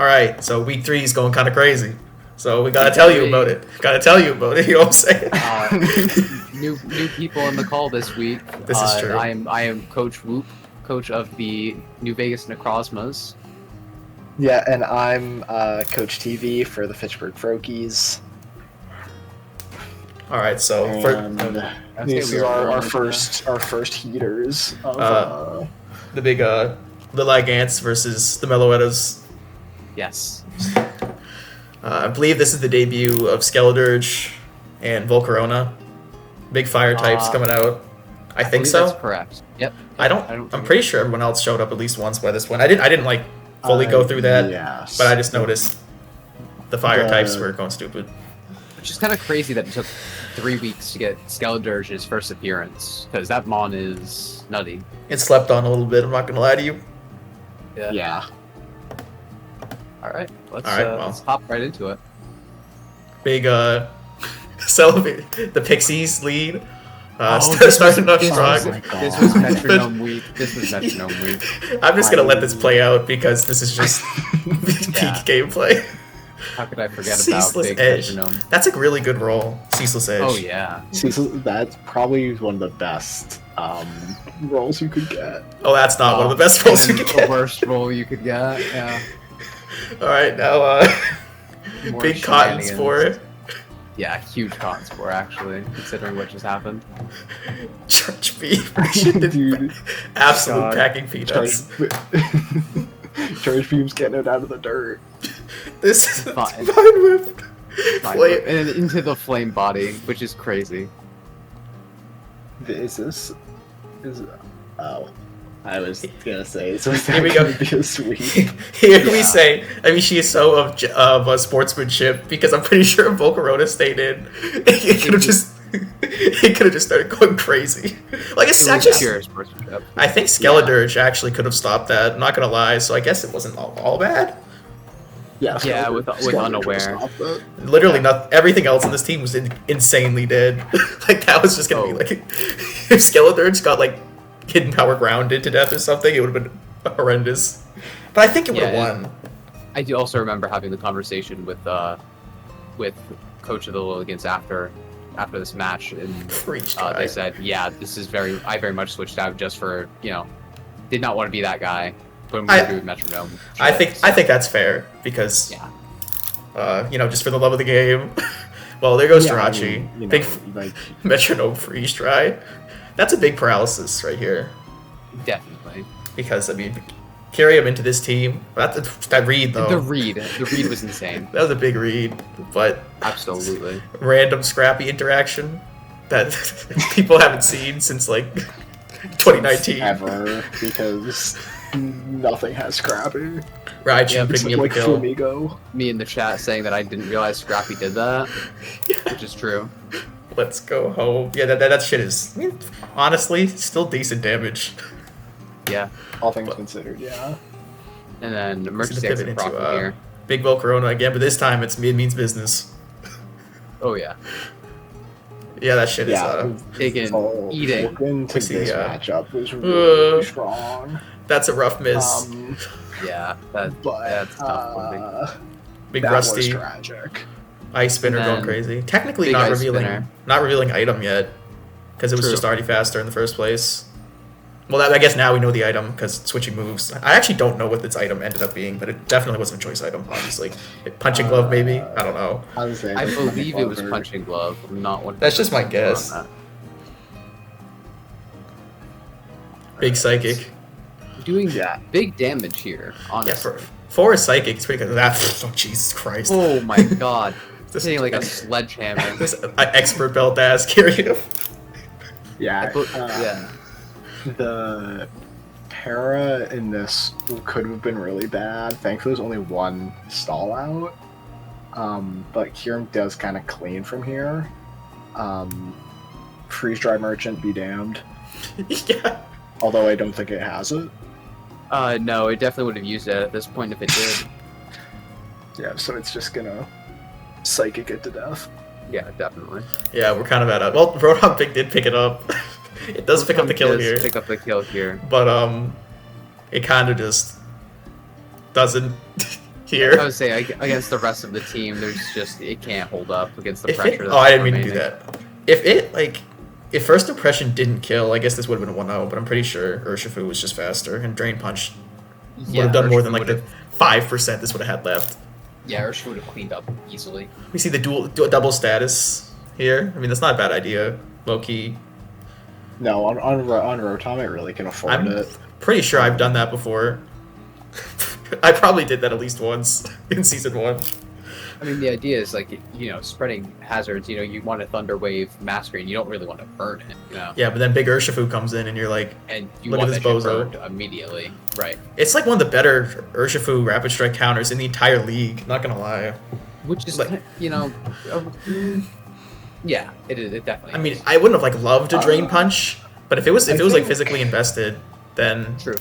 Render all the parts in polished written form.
Alright, so week 3 is going kind of crazy. So we gotta tell you about it. You know what I'm saying? New people on the call this week. This is true. I am Coach Whoop, coach of the New Vegas Necrozmas. Yeah, and I'm Coach TV for the Fitchburg Froakies. Alright, so These are our first heaters of the big Lilligants versus the Meloettas. Yes. I believe this is the debut of Skeledirge and Volcarona. Big fire types coming out. I think so. That's correct. Yep. I'm pretty sure everyone else showed up at least once by this point. I didn't like fully go through that, yes. but I just noticed the fire types were going stupid. Which is kind of crazy that it took 3 weeks to get Skeledirge's first appearance, because that mon is nutty. It slept on a little bit, I'm not gonna lie to you. Yeah. Alright, let's hop right into it. Big the Pixies lead. Starting off strong. This was metronome week. I'm just gonna let this play out because this is just peak gameplay. How could I forget Ceaseless about Big Edge. Metronome? That's a really good roll, Ceaseless Edge. Oh yeah. That's probably one of the best rolls you could get. Oh, that's not one of the best rolls you could The get. worst roll you could get. Yeah. All right, now More big cotton shenanigans. spore. Yeah, huge cotton spore actually, considering what just happened. Charge beam. Dude, Absolute God. packing peanuts. Charge beam's getting it out of the dirt. This is Fine. Vine Whip. Flame. And into the flame body, which is crazy. I was gonna say, so Here we go. Be a sweep. Here we say, I mean, she is so of sportsmanship because I'm pretty sure if Volcarona stayed in, it could have just started going crazy. Like it's actually, Pure sportsmanship. I think Skeledirge actually could have stopped that. I'm not gonna lie, so I guess it wasn't all bad. Yeah, with unaware. Literally, everything else in this team was insanely dead. Like that was just gonna be like, if Skeledirge got like hidden power grounded to death or something, it would have been horrendous. But I think it would have won. I do also remember having the conversation with Coach of the Lilligants after this match, and they said, "Yeah, this is I very much switched out just for did not want to be that guy." When we were doing metronome. I think that's fair because just for the love of the game. Well, there goes Jirachi. Big metronome freeze try. That's a big paralysis right here. Definitely. Because carry him into this team. That read though. The read was insane. That was a big read, but absolutely random scrappy interaction that people haven't seen since like 2019 ever because nothing has Scrappy. Raichu picking up the kill. Flamigo. Me in the chat saying that I didn't realize Scrappy did that, which is true. Let's go home. Yeah, that shit is, honestly, still decent damage. Yeah. All things considered, yeah. And then emergency exit profit here. Big Volcarona again, but this time it means business. Oh yeah. Yeah, that shit is eating. Into this matchup was really strong. That's a rough miss. That's tough. Big Rusty. Was tragic. Ice Spinner going crazy. Technically not revealing item yet, because it was just already faster in the first place. Well, I guess now we know the item because switching moves. I actually don't know what its item ended up being, but it definitely wasn't a choice item. Obviously, Punching Glove maybe. I don't know. I believe it was Punching Glove. I'm not one. That's just my guess. Big Psychic. Doing big damage here. Honestly. Yeah, for a Psychic, it's pretty good. Oh Jesus Christ! Oh my God. This hitting like a sledgehammer. This expert belt ass carrying him. The para in this could have been really bad. Thankfully, there's only one stall out. But Kyurem does kind of clean from here. Freeze Dry Merchant, be damned. Yeah. Although I don't think it has it. No, it definitely would have used it at this point if it did. Yeah, so it's just gonna Psychic it to death. Yeah, definitely. Yeah, we're kind of at it. Well, Roadhog did pick it up. It does pick up the kill here. Pick up the kill here. But it kind of just doesn't. here. I would say against the rest of the team, it can't hold up against the pressure. I didn't mean to do that. If First Impression didn't kill, I guess this would have been a 1-0, but I'm pretty sure Urshifu was just faster, and Drain Punch would have done more than like the 5% this would have had left. Yeah, Urshifu would have cleaned up easily. We see the double status here. I mean, that's not a bad idea, low-key. No, on Rotom, it really can afford it. Pretty sure I've done that before. I probably did that at least once in Season 1. I mean, the idea is, like, spreading hazards. You want a Thunder Wave Masquerade, you don't really want to burn it, Yeah, but then Big Urshifu comes in, and you're like, and you look want at this that shit bozo. burned immediately. Right. It's like one of the better Urshifu Rapid Strike counters in the entire league, not gonna lie. Which is, like, yeah, it definitely I mean, I wouldn't have, loved a Drain Punch, but if it was like, physically invested, then... True.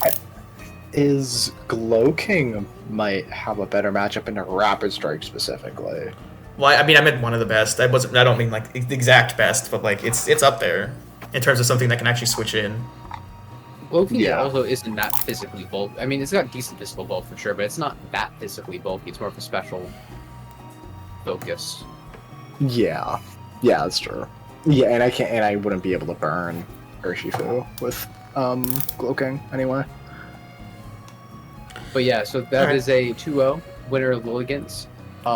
Is Glowking might have a better matchup in a Rapid Strike specifically. Well, I mean, I meant one of the best. I don't mean like the exact best, but like it's up there in terms of something that can actually switch in. Glowking also isn't that physically bulky. I mean, it's got decent physical bulk for sure, but it's not that physically bulky. It's more of a special focus. Yeah, that's true. Yeah, and I wouldn't be able to burn Urshifu with Glowking anyway. But yeah, so that is a 2-0 winner of Lilligants.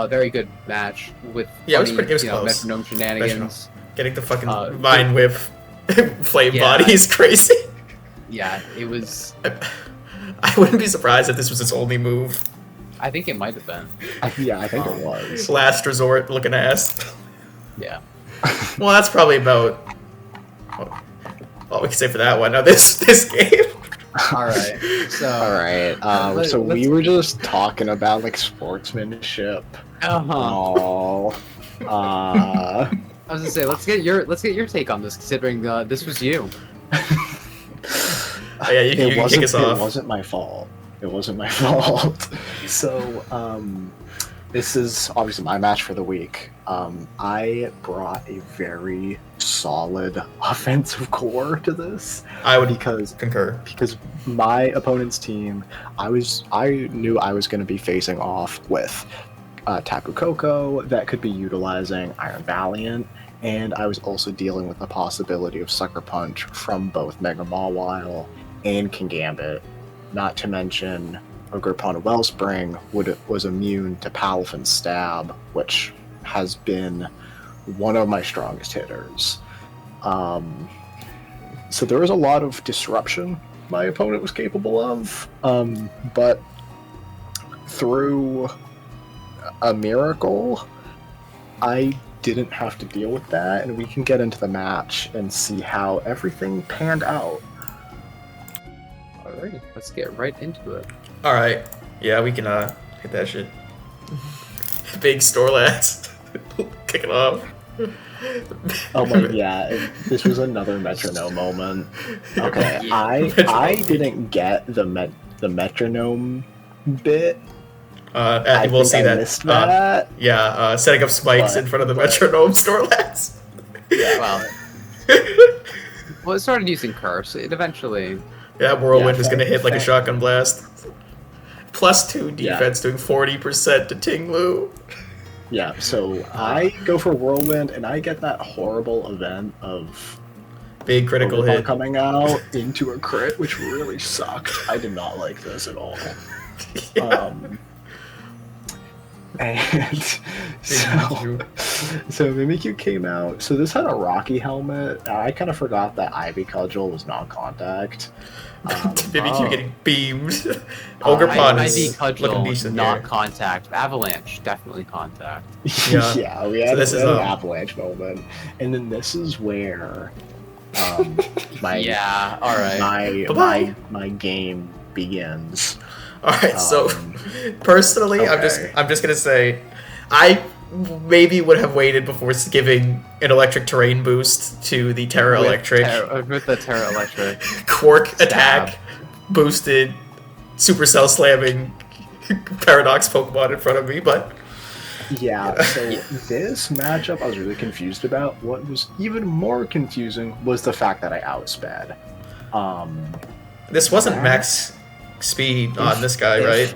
Very good match with it was close. metronome shenanigans. Getting the fucking Vine Whip flame body is crazy. Yeah, it was. I wouldn't be surprised if this was its only move. I think it might have been. Yeah, I think it was. Last resort looking ass. Yeah. Well, that's probably about all we can say for that one. Now this game. All right. So we were just talking about like sportsmanship. I was gonna say let's get your take on this, considering this was you. Yeah, you can kick us off. It wasn't my fault. So this is obviously my match for the week. I brought a very solid offensive core to this. I would concur. Because my opponent's team, I knew I was going to be facing off with Tapu Koko that could be utilizing Iron Valiant, and I was also dealing with the possibility of Sucker Punch from both Mega Mawile and Kingambit, not to mention Ogerpon Wellspring was immune to Palafin Stab, which has been one of my strongest hitters. So there was a lot of disruption my opponent was capable of, but through a miracle, I didn't have to deal with that, and we can get into the match and see how everything panned out. Alrighty, let's get right into it. Alright, yeah, we can hit that shit. Big Storlats. Kick it off. Oh my, yeah, this was another metronome moment. Okay, yeah. I didn't get the metronome bit. We'll see that. Missed that. Setting up spikes in front of the metronome Storlats. Yeah, well, it started using curse. It eventually. Yeah, Whirlwind is going to hit like a shotgun blast. +2 defense, doing 40% to Tinglu. Yeah, so I go for Whirlwind, and I get that horrible event of big critical hit coming out into a crit, which really sucked. I did not like this at all. And so Mimikyu came out. So this had a Rocky helmet. I kind of forgot that Ivy Cudgel was non-contact. Mimikyu getting beamed. Ogerpon is looking decent not here. Contact. Avalanche, definitely contact. Yeah, we had an Avalanche moment. And then this is where my game begins. All right, so personally, okay. I'm just gonna say, I maybe would have waited before giving an electric terrain boost to the Terra Electric. With the Terra Electric. Quark attack, boosted, Supercell slamming Paradox Pokemon in front of me, but... Yeah, so this matchup I was really confused about. What was even more confusing was the fact that I outsped. This wasn't max speed on this guy, right?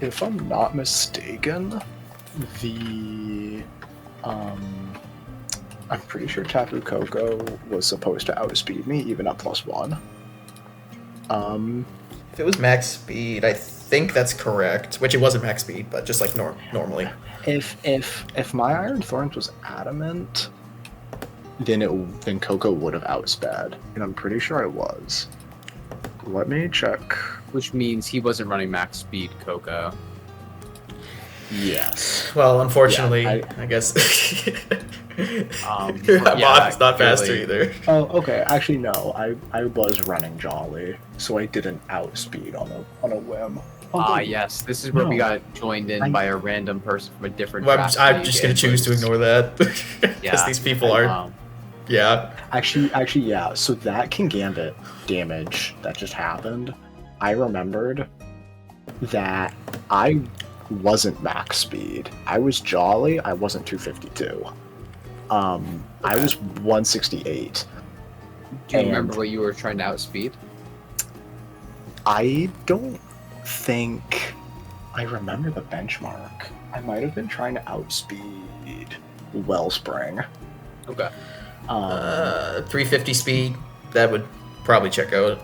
if I'm not mistaken, the I'm pretty sure Tapu Koko was supposed to outspeed me even at +1. If it was max speed, I think that's correct. Which it wasn't max speed, but just like normally. If my Iron Thorns was adamant, then Koko would have outsped, and I'm pretty sure I was. Let me check. Which means he wasn't running max speed Koko. Yes. Well, unfortunately, I guess. Moth is not faster either. Oh, okay. Actually, no. I was running Jolly, so I didn't outspeed on a whim. Yes. This is where we got joined in by a random person from a different. Well, I'm just gonna choose to ignore that because these people are. Yeah. Actually, yeah. So that Kingambit damage that just happened, I remembered that I wasn't max speed. I was Jolly. I wasn't 252. I was 168. Do you remember what you were trying to outspeed? I don't think I remember the benchmark. I might have been trying to outspeed Wellspring. Okay. 350 speed, that would probably check out.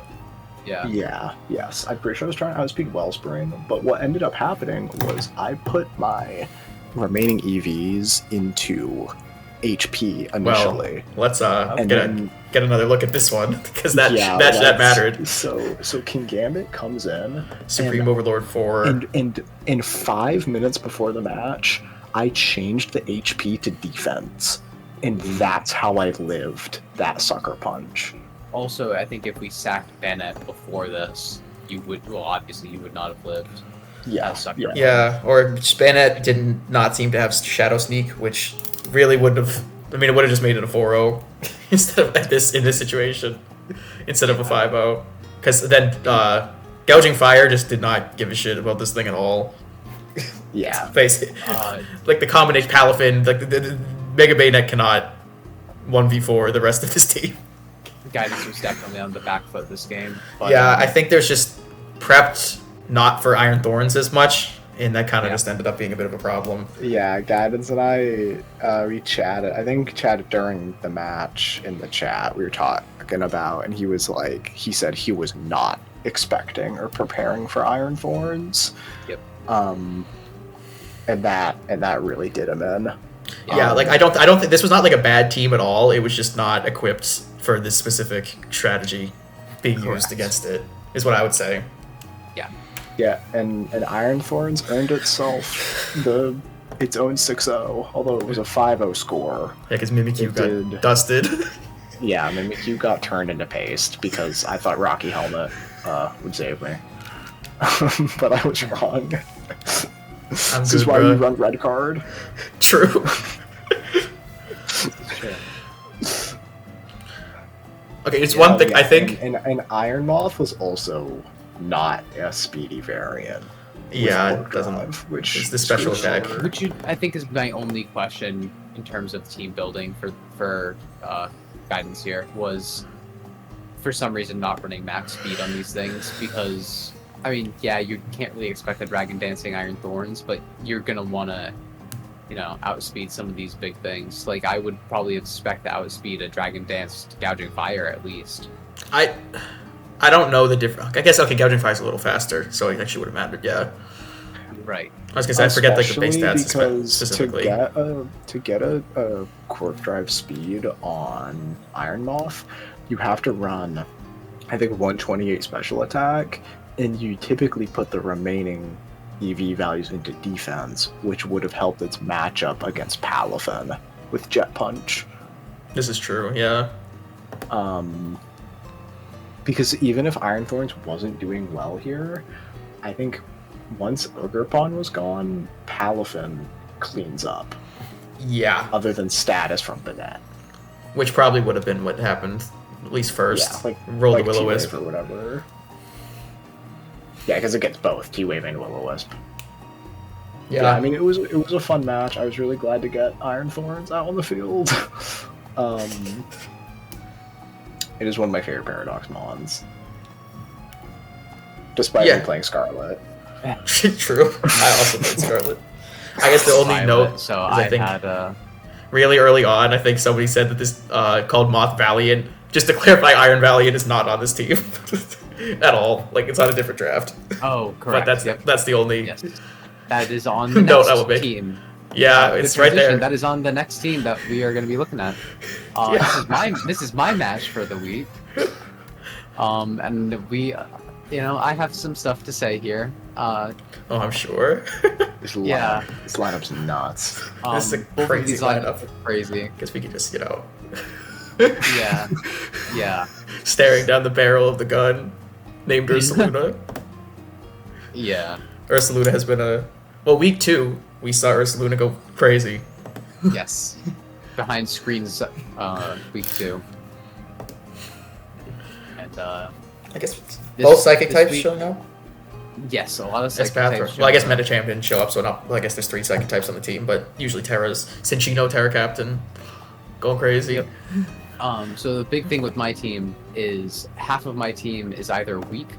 Yeah, yes. I'm pretty sure I was trying to outspeed Wellspring, but what ended up happening was I put my remaining EVs into HP initially. Well, let's get another look at this one, because that mattered. So Kingambit comes in. Supreme Overlord 4. And in 5 minutes before the match, I changed the HP to defense. And that's how I lived that sucker punch. Also, I think if we sacked Bennett before this, obviously you would not have lived. Yeah, or Bennett did not seem to have Shadow Sneak, which really wouldn't have. I mean, it would have just made it a 4-0 instead of in this situation, instead of a 5-0. Because then Gouging Fire just did not give a shit about this thing at all. Yeah, basically, like the combination Palafin, like the Mega Baynet cannot 1v4 the rest of his team. Guidance was definitely on the back foot this game. But, yeah, I think there's just prepped not for Iron Thorns as much, and that kind of just ended up being a bit of a problem. Yeah, Guidance and I, we chatted. I think chatted during the match in the chat we were talking about, and he said he was not expecting or preparing for Iron Thorns. Yep. And that really did him in. Yeah, like I don't think this was not like a bad team at all. It was just not equipped for this specific strategy being used against it, is what I would say. Yeah. Yeah, and Iron Thorns earned itself its own 6-0, although it was a 5-0 score. Yeah, because Mimikyu got dusted. Yeah, Mimikyu got turned into paste because I thought Rocky Helmet would save me. But I was wrong. This is why you run red card. True. Okay, it's one thing I think. And Iron Moth was also not a speedy variant. Yeah, it doesn't. Which is the special attack. Which I think is my only question in terms of team building for Guidance here was, for some reason, not running max speed on these things because. I mean, yeah, you can't really expect a Dragon Dancing Iron Thorns, but you're gonna wanna, outspeed some of these big things. Like, I would probably expect to outspeed a Dragon Dance Gouging Fire at least. I don't know the difference. I guess Gouging Fire's a little faster, so it actually would have mattered. Yeah. Right. I was gonna say I forget like the base stats specifically. To get a Quirk Drive speed on Iron Moth, you have to run, I think, 128 special attack. And you typically put the remaining EV values into defense, which would have helped its matchup against Palafin with Jet Punch. This is true, yeah. Because even if Iron Thorns wasn't doing well here, I think once Ogerpon was gone, Palafin cleans up. Yeah. Other than status from Bennett. Which probably would have been what happened, at least first. Yeah, roll the Will-O-Wisp or whatever. Yeah, because it gets both T-Wave and Will-O-Wisp. Yeah, I mean, it was a fun match. I was really glad to get Iron Thorns out on the field. It is one of my favorite Paradox mons. Despite me playing Scarlet. True. I also played Scarlet. I guess the only Violet, note so is I think had really early on, I think somebody said that this called Moth Valiant. Just to clarify, Iron Valiant is not on this team at all. Like, it's on a different draft. Oh, correct. But that's the only that is on the note I will next make. team. Yeah, it's right there. That is on the next team that we are going to be looking at. This is my match for the week. And we, I have some stuff to say here. I'm sure. This lineup's nuts. This is a crazy lineup. Crazy. Guess we could just, Yeah. staring down the barrel of the gun, named Ursaluna. Yeah. Ursaluna has been week 2, we saw Ursaluna go crazy. Yes. Behind screens, week 2. And, I guess both Psychic types showing up? Yes, a lot of Psychic types. Well, I guess Meta Champ didn't show up, so I guess there's 3 Psychic types on the team, but usually Terra's Cinchino, Terra Captain, going crazy. Yep. So the big thing with my team is half of my team is either weak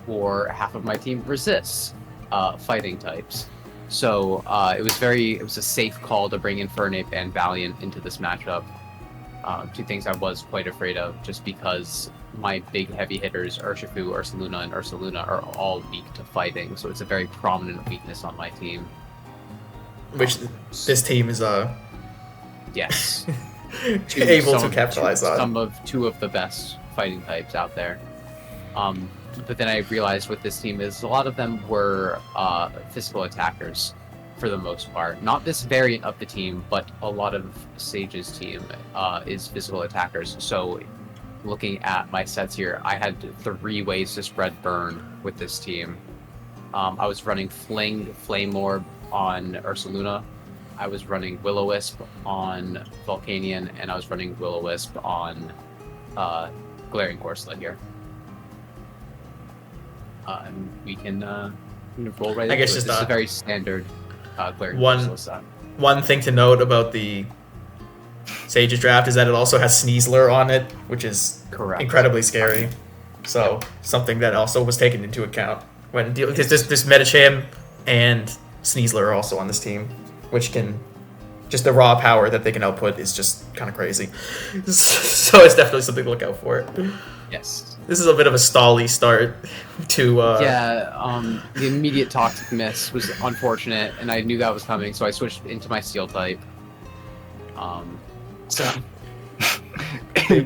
or half of my team resists fighting types. So it was a safe call to bring Infernape and Valiant into this matchup. 2 things I was quite afraid of, just because my big heavy hitters, Urshifu, Ursaluna, and Ursaluna, are all weak to fighting, so it's a very prominent weakness on my team. Which this team is yes. able to capitalize on. 2 of the best fighting types out there. But then I realized with this team is a lot of them were physical attackers for the most part. Not this variant of the team, but a lot of Sage's team is physical attackers. So looking at my sets here, I had 3 ways to spread burn with this team. I was running Flame Orb on Ursaluna. I was running Will-O-Wisp on Volcanion, and I was running Will-O-Wisp on Glaring Corselet here. And we can roll right into it. This is a very standard Glaring Corselet set. One thing to note about the Sage's draft is that it also has Sneasler on it, which is incredibly scary. So something that also was taken into account when because this Metacham and Sneasler are also on this team, which can just the raw power that they can output is just kind of crazy. So it's definitely something to look out for. Yes. This is a bit of a stally start to. The immediate Toxic Miss was unfortunate, and I knew that was coming, so I switched into my Steel type.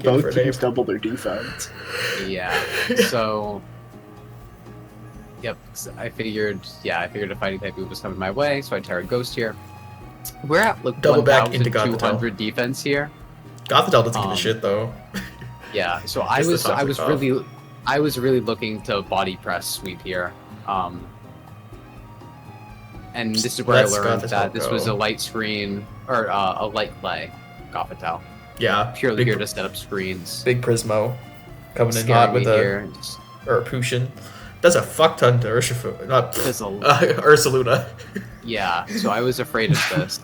Both teams double their defense. Yeah. So. Yep. I figured a fighting type move was coming my way, so I Terra Ghost here. We're at like double back into 1,200 defense here. Gothitelle doesn't give a shit though. Yeah. So I was really looking to body press sweep here. And this is where I learned that this was a light screen or a light play, Gothitelle. Yeah. Purely here to set up screens. Big Prismo coming in hot with a Pushin. Does a fuck ton to Urshifu, not Ursaluna. Yeah, so I was afraid of this.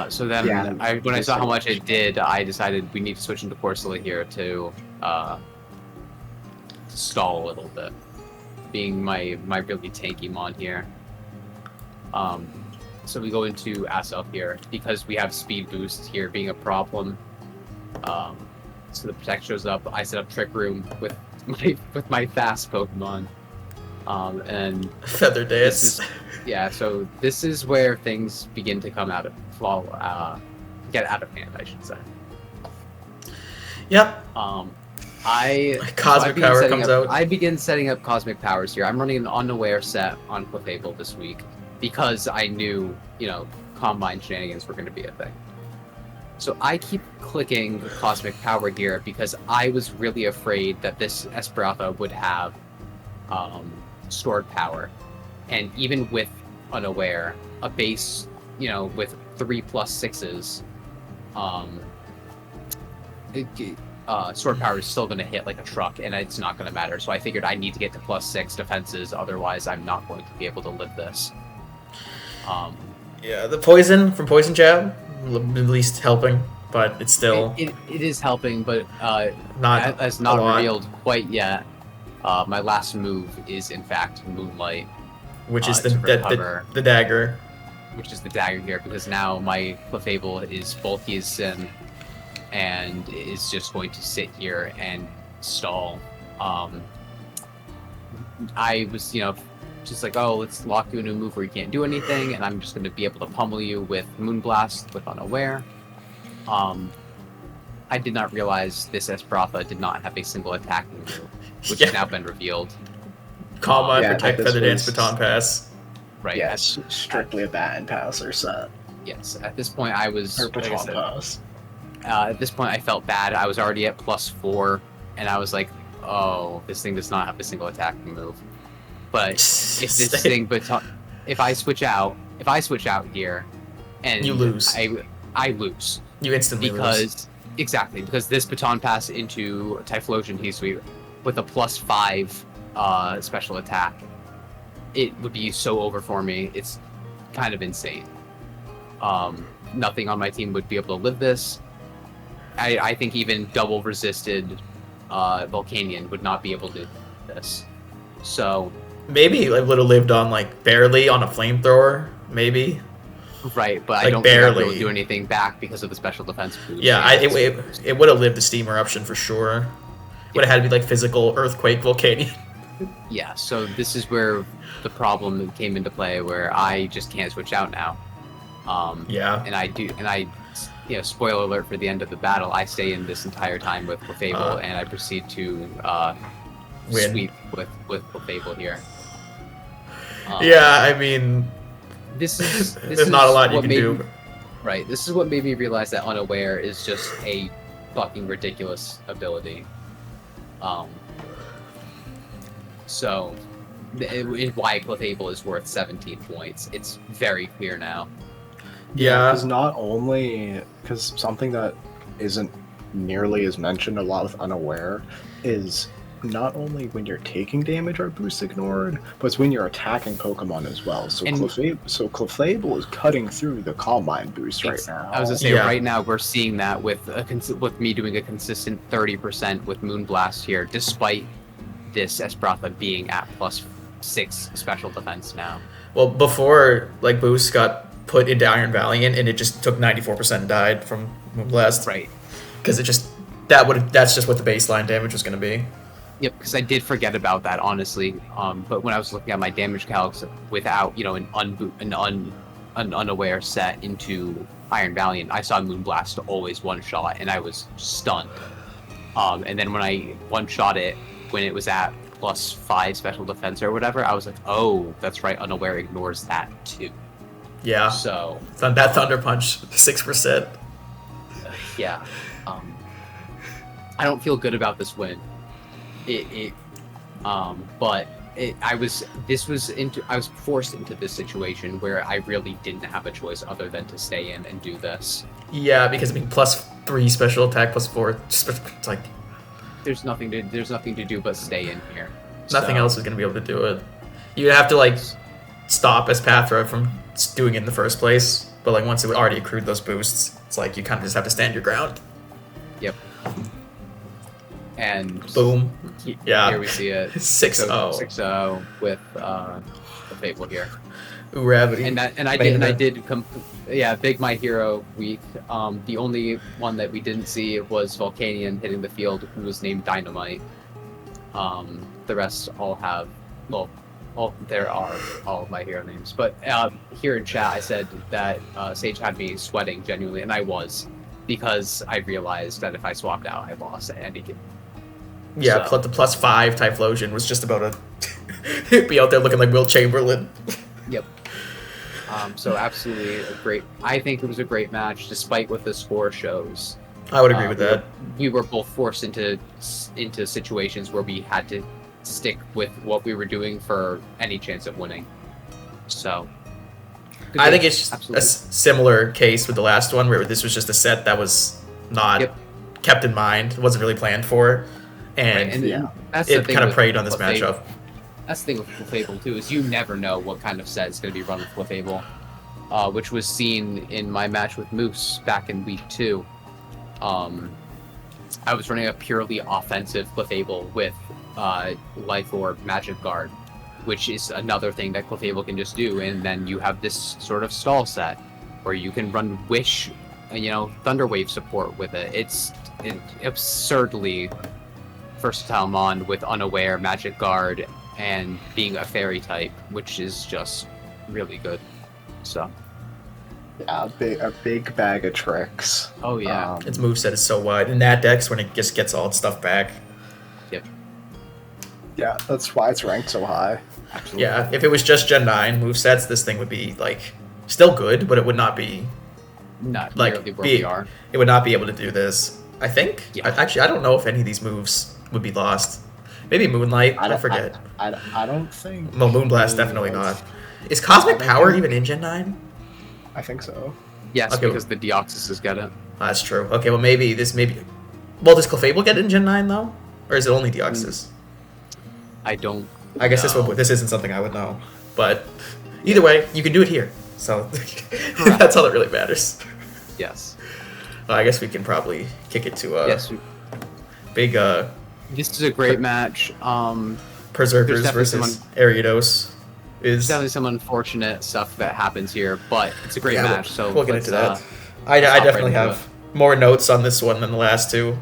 So then, when I saw how much it did, I decided we need to switch into Corselet here to stall a little bit, being my really tanky mon here. So we go into Aself here because we have speed boost here being a problem. So the Protect shows up. I set up Trick Room with my fast Pokemon, and Feather Dance. So this is where things begin to come get out of hand, I should say. Yep. Cosmic Power comes out. I begin setting up Cosmic Powers here. I'm running an Unaware set on Clefable this week because I knew, Combine shenanigans were going to be a thing. So I keep clicking Cosmic Power here because I was really afraid that this Esperatha would have stored power. And even with Unaware, a base, with 3+6s, stored power is still going to hit like a truck, and it's not going to matter. So I figured I need to get to +6 defenses, otherwise I'm not going to be able to live this. The poison from Poison Jab, at least helping, but it's still... It is helping, but not revealed quite yet. My last move is, in fact, Moonlight. which is the dagger. Which is the dagger here, because now my Clefable is bulky as sin, and is just going to sit here and stall. I was, just like, oh, let's lock you into a move where you can't do anything, and I'm just going to be able to pummel you with Moonblast with Unaware. I did not realize this Esprotha did not have a single attacking move, which has now been revealed. Calm Mind, Protect, Feather Dance, Baton Pass. Right. Yes, strictly a Baton Passer set. Yes, at this point I was... Or Baton Pass. At this point I felt bad. I was already at +4, and I was like, oh, this thing does not have a single attacking move. But if this thing... If I switch out here, and... You lose. I lose. You instantly lose. Exactly, because this Baton Pass into Typhlosion T-Sweep with a +5 special attack, it would be so over for me. It's kind of insane. Nothing on my team would be able to live this. I think even double resisted Volcanion would not be able to do this. So maybe I would have lived on barely on a flamethrower, maybe. Right, but I don't think I'll be able to do anything back because of the special defense boost. Yeah, it would have lived the Steam Eruption for sure. It would have had to be physical Earthquake Volcanion. Yeah, so this is where the problem came into play, where I just can't switch out now. Spoiler alert for the end of the battle, I stay in this entire time with Clefable, and I proceed to sweep with Clefable here. This is not a lot you can do. Right, this is what made me realize that Unaware is just a fucking ridiculous ability. So, why Clefable is worth 17 points. It's very clear now. Yeah. Because something that isn't nearly as mentioned a lot with Unaware is not only when you're taking damage are boosts ignored, but it's when you're attacking Pokemon as well. So Clefable is cutting through the Calm Mind boost right now. I was gonna say, right now we're seeing that with me doing a consistent 30% with Moonblast here, despite this Esprotha being at +6 special defense now. Well, before boost got put into Iron Valiant, and it just took 94% and died from Moonblast. Right. Because that's just what the baseline damage was going to be. Yep, because I did forget about that, honestly. But when I was looking at my damage calcs without, an Unaware set into Iron Valiant, I saw Moonblast always one-shot, and I was stunned. And then when I one-shot it, when it was at +5 special defense or whatever, I was like, oh, that's right, Unaware ignores that too. Yeah. So that Thunder Punch, 6%. Yeah. I don't feel good about this win. But I was forced into this situation where I really didn't have a choice other than to stay in and do this. Yeah, because +3 special attack, +4. It's like there's nothing to do but stay in here. Nothing else is gonna be able to do it. You'd have to stop Espathra from doing it in the first place, but once it already accrued those boosts, it's you kind of just have to stand your ground. Yep. And boom. Yeah. Here we see it. 6-0. 6-0 with the Fable here. Ooh, Gravity. I did big My Hero week. The only one that we didn't see was Volcanion hitting the field, who was named Dynamite. The rest all have, there are all of My Hero names. But here in chat, I said that Sage had me sweating genuinely, and I was, because I realized that if I swapped out, I lost at any game. Yeah, so. The +5 Typhlosion was just about to be out there looking like Will Chamberlain. Yep. So absolutely I think it was a great match, despite what the score shows. I would agree with that. We were both forced into situations where we had to stick with what we were doing for any chance of winning. So I think it's a similar case with the last one, where this was just a set that was not kept in mind, wasn't really planned for, and it kind of preyed on this matchup. That's the thing with Clefable too, is you never know what kind of set is going to be run with Clefable, which was seen in my match with Moose back in week 2. I was running a purely offensive Clefable with Life Orb Magic Guard, which is another thing that Clefable can just do. And then you have this sort of stall set where you can run Wish, Thunderwave support with it. It's absurdly versatile mon with Unaware, Magic Guard, and being a fairy type, which is just really good. So. Yeah, a big bag of tricks. Oh yeah. Its moveset is so wide. In that dex, when it just gets all its stuff back. Yep. Yeah, that's why it's ranked so high. Absolutely. Yeah, if it was just Gen 9 movesets, this thing would be, still good, but it would not be... Not nearly where we are. It would not be able to do this. I think. Yeah. I don't know if any of these moves would be lost. Maybe Moonlight. I forget. I don't think. Well, Moonblast definitely not. Is Cosmic Power even in Gen 9? I think so. Yes, because the Deoxys got it. That's true. Okay, well maybe this Well, does Clefable get it in Gen 9 though, or is it only Deoxys? I don't. I guess this isn't something I would know, but either way, you can do it here. So that's all that really matters. Yes. I guess we can probably kick it to yes. Big. This is a great match. Perrserkers versus Ariadoses. There's definitely some unfortunate stuff that happens here, but it's a great match. So we'll get into that. I definitely have more notes on this one than the last two.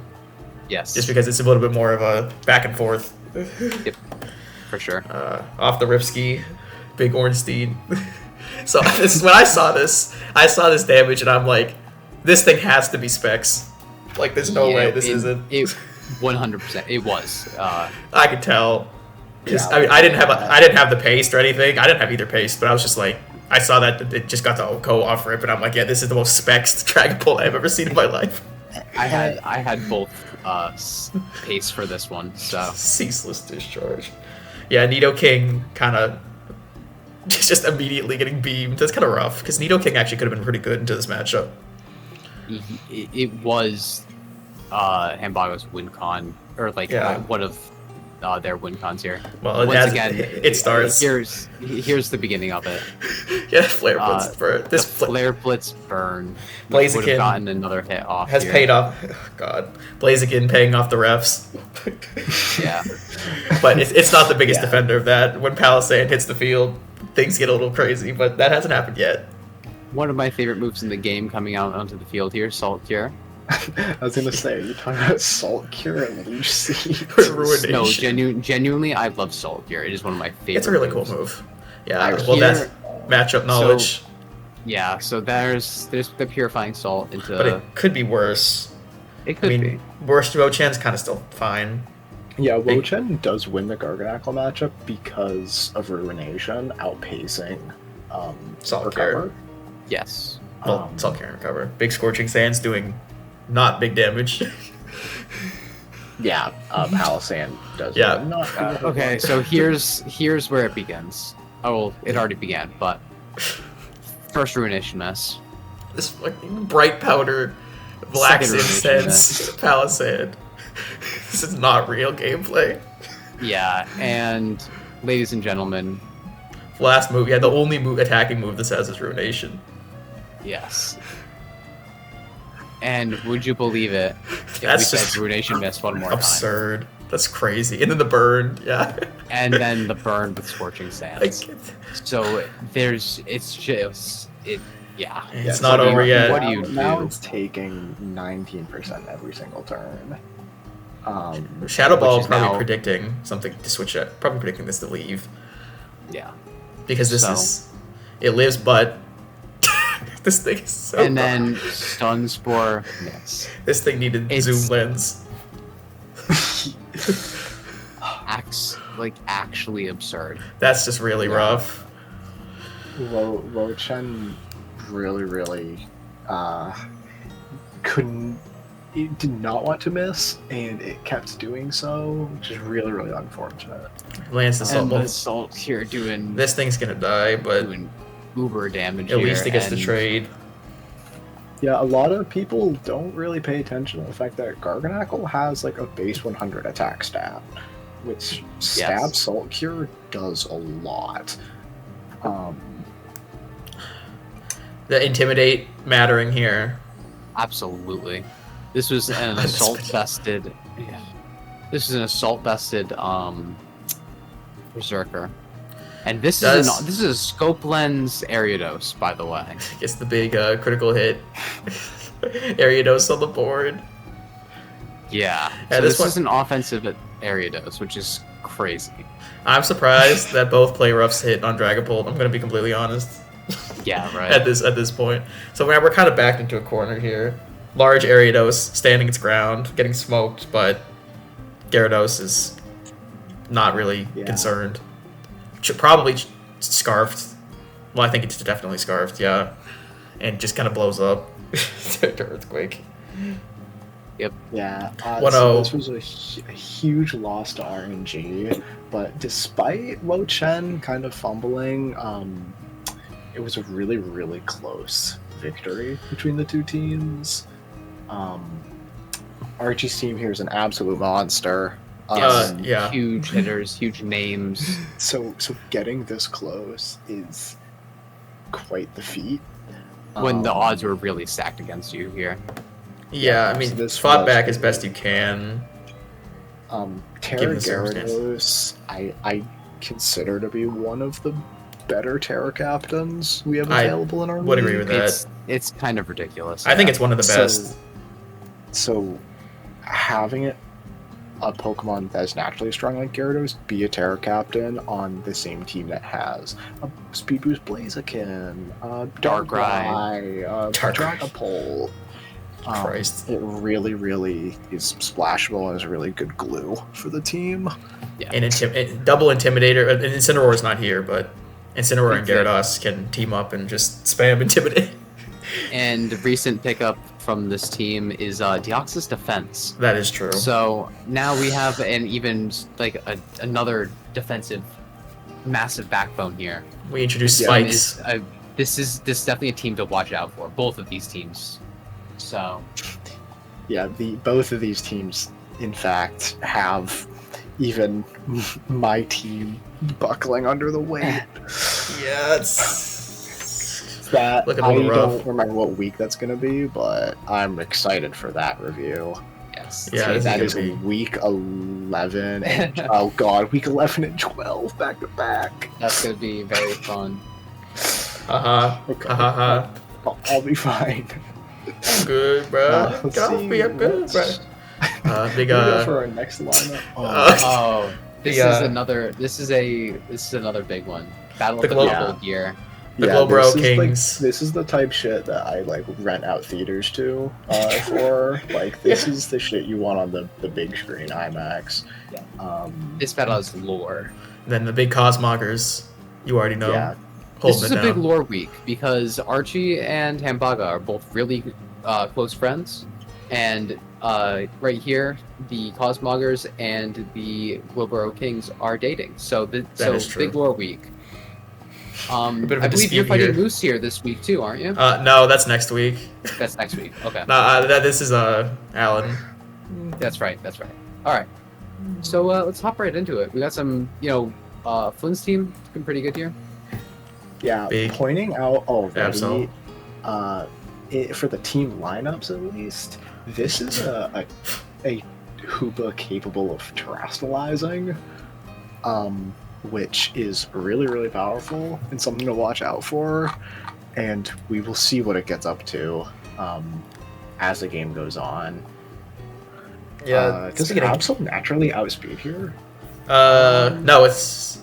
Yes. Just because it's a little bit more of a back and forth. Yep. For sure. Off the Ripski, Big Ornstein. So when I saw this damage, and I'm like, this thing has to be specs. There's no way this isn't. 100%. It was. I could tell. Because I didn't have the paste or anything. I didn't have either paste, but I was just like, I saw that it just got to go off rip, and I'm like, yeah, this is the most specs Dragon Pull I've ever seen in my life. I had both paste for this one. So Ceaseless Discharge. Yeah, Nidoking kind of just immediately getting beamed. That's kind of rough because Nidoking actually could have been pretty good into this matchup. It was Hambago's win con, or one of their win cons here. Well, it starts. Here's the beginning of it. Yeah, Flare Blitz burn. This Flare Blitz burn would have gotten another hit off. Has paid off. Oh, God, Blaziken paying off the refs. Yeah, but it's not the biggest defender of that. When Palisade hits the field, things get a little crazy, but that hasn't happened yet. One of my favorite moves in the game coming out onto the field here, Salt Cure. I was gonna say, you're talking about Salt Cure and Leech Seed. No, genuinely, I love Salt Cure. It is one of my favorite. It's a really cool move. Yeah, that's matchup knowledge. So there's the Purifying Salt into. But it could be worse. It could be. Worst Wochen's kind of still fine. Yeah, Wochen does win the Garganacle matchup because of Ruination outpacing Salt Cure. Yes. Well, Salt Cure and Recover. Big Scorching Sands doing not big damage. Yeah, Palisand does. Yeah. Okay, so here's where it begins. Oh, well, it already began, but first Ruination Mess. This fucking Bright Powder, Black Incense, Palisand. This is not real gameplay. Yeah, and ladies and gentlemen, last move. Yeah, the only attacking move this has is Ruination. Yes. And would you believe it? That's we said Ruination Mist one more absurd. time. That's crazy. And then the burn, yeah. And then the burn with Scorching Sands. So it's not over yet. What do you do? Now it's taking 19% every single turn. Shadow Ball probably predicting something to switch it. Probably predicting this to leave. Yeah. Because it lives, but this thing is so and then Stun Spore. Yes. This thing needed zoom lens. Actually absurd. That's just really rough. Wochen really couldn't. It did not want to miss, and it kept doing so, which is really unfortunate. Lands the Salt. And the Salt here doing. This thing's gonna die, but doing uber damage. At least it gets the trade. Yeah, a lot of people don't really pay attention to the fact that Garganacle has a base 100 attack stat, which Stab Salt Cure does a lot. The Intimidate mattering here. Absolutely. This was an assault vested. Yeah. This is an assault vested Berserker. And this is a scope lens Ariados, by the way. Gets the big critical hit. Ariados on the board. Yeah. So this is an offensive Ariados, which is crazy. I'm surprised that both play roughs hit on Dragapult. I'm gonna be completely honest. Yeah, right. at this point, so we're kind of backed into a corner here. Large Ariados standing its ground, getting smoked, but Gyarados is not really concerned. Probably scarfed. Well, I think it's definitely scarfed, yeah. And just kind of blows up. to Earthquake. Yep. Yeah. So this was a huge loss to RNG, but despite Wo Chen kind of fumbling, it was a really, really close victory between the two teams. Archie's team here is an absolute monster. Yeah. Huge hitters, huge names. So getting this close is quite the feat. When the odds were really stacked against you here. Yeah, I mean, fought back as best you can. Terra Gyarados, I consider to be one of the better Terra captains we have available in our league. I would agree with that. It's kind of ridiculous. I think it's one of the best. So having a Pokemon that's naturally strong like Gyarados be a Terra captain on the same team that has a Speed Boost Blaziken, Darkrai, Dragapult. Christ. It really, really is splashable and is a really good glue for the team. Yeah. And double Intimidator. Incineroar is not here, but Incineroar and Gyarados can team up and just spam Intimidate. And the recent pickup from this team is Deoxys Defense. That is true. So now we have another defensive massive backbone here. We introduced Spikes. This is definitely a team to watch out for. Both of these teams. So yeah, both of these teams, in fact, have even my team buckling under the weight. Yes. I don't remember what week that's going to be, but I'm excited for that review. Yes. Yeah, that is week 11. And, oh god, week 11 and 12 back to back. That's going to be very fun. Okay. I'll be fine. I'm good, bro. I'm good, bro. Big for our next lineup. This is another big one. Battle of the Global gear. The Glowboro Kings. This is the type shit that I rent out theaters to for. This is the shit you want on the big screen IMAX. Yeah. This battle has lore. Then the big Cosmoggers, you already know. Yeah. This is a big lore week because Archie and Hambaga are both really close friends, and right here the Cosmoggers and the Glowboro Kings are dating. So big lore week. I believe you're fighting Moose here this week too, aren't you? No, that's next week. That's next week. Okay. This is Alan. That's right. All right. So let's hop right into it. We got some, Flynn's team looking pretty good here. Yeah, pointing out already, for the team lineups at least, this is a Hoopa capable of terastallizing, which is really, really powerful and something to watch out for, and we will see what it gets up to as the game goes on. Yeah, does it Absol naturally outspeed here? No, it's...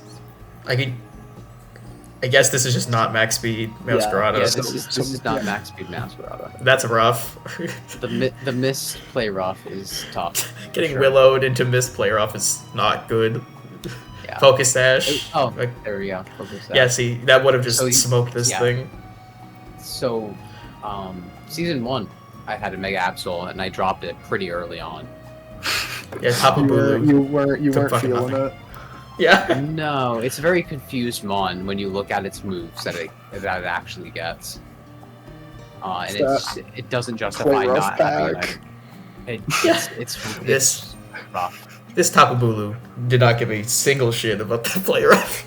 I guess this is just not max speed Masquerada. Yeah, this is not max speed Masquerada. That's rough. the mist play rough is tough. Getting willowed into mist play rough is not good. Yeah. Focus Sash. There we go. Focus Sash. Yeah, see, that would have just smoked this thing. So, season 1, I had a Mega Absol and I dropped it pretty early on. Yeah, Tapu Bulu. You weren't feeling it. Yeah. No, it's a very confused Mon when you look at its moves that it actually gets. And it doesn't justify not having it. It's rough. This Tapu Bulu did not give a single shit about that play rough.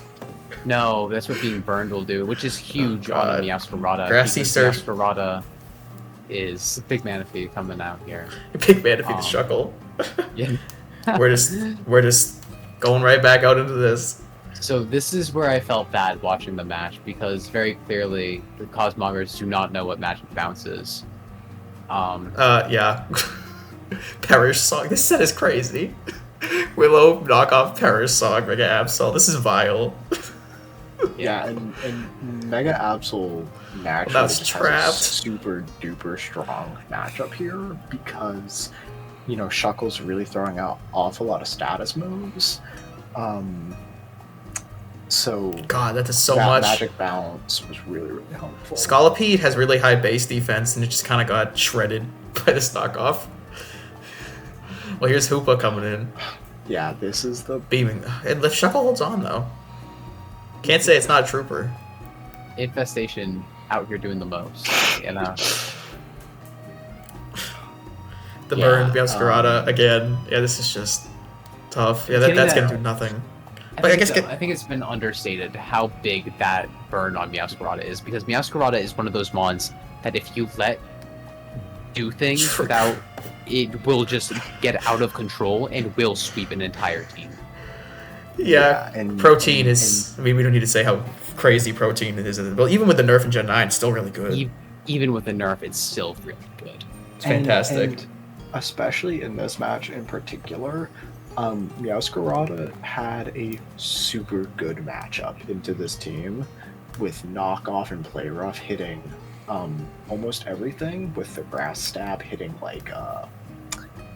No, that's what being burned will do, which is huge on the Asperata. Grassy Surf. Asperata is big Manaphy coming out here. Big Manaphy the Shuckle. Yeah. We're just going right back out into this. So this is where I felt bad watching the match, because very clearly the Cosmoggers do not know what magic bounce is. Yeah. Perrserkers. This set is crazy. Willow, knockoff Perrserkers, Mega Absol. This is vile. Yeah, and Mega Absol naturally That's trapped. has a super duper strong matchup here because, you know, Shuckle's really throwing out awful lot of status moves. So God, that does so much. Magic Bounce was really, really helpful. Scolipede has really high base defense, and it just kind of got shredded by this knockoff. Well, here's Hoopa coming in. Yeah, this is the beaming. And the Shuckle holds on though. Can't say it's not a trooper. Infestation out here doing the most, you know. The burn, Bioscarada again. Yeah, this is just tough. Yeah, that's gonna do nothing. I think it's been understated how big that burn on Meowscarada is, because Meowscarada is one of those mons that if you let do things without, it will just get out of control and will sweep an entire team. Yeah, and Protein is... I mean, we don't need to say how crazy Protein is. But even with the nerf in Gen 9, it's still really good. Even with the nerf, it's still really good. It's fantastic. And especially in this match in particular, Meowscarada had a super good matchup into this team with Knockoff and Play Rough hitting almost everything, with the Grass Stab hitting like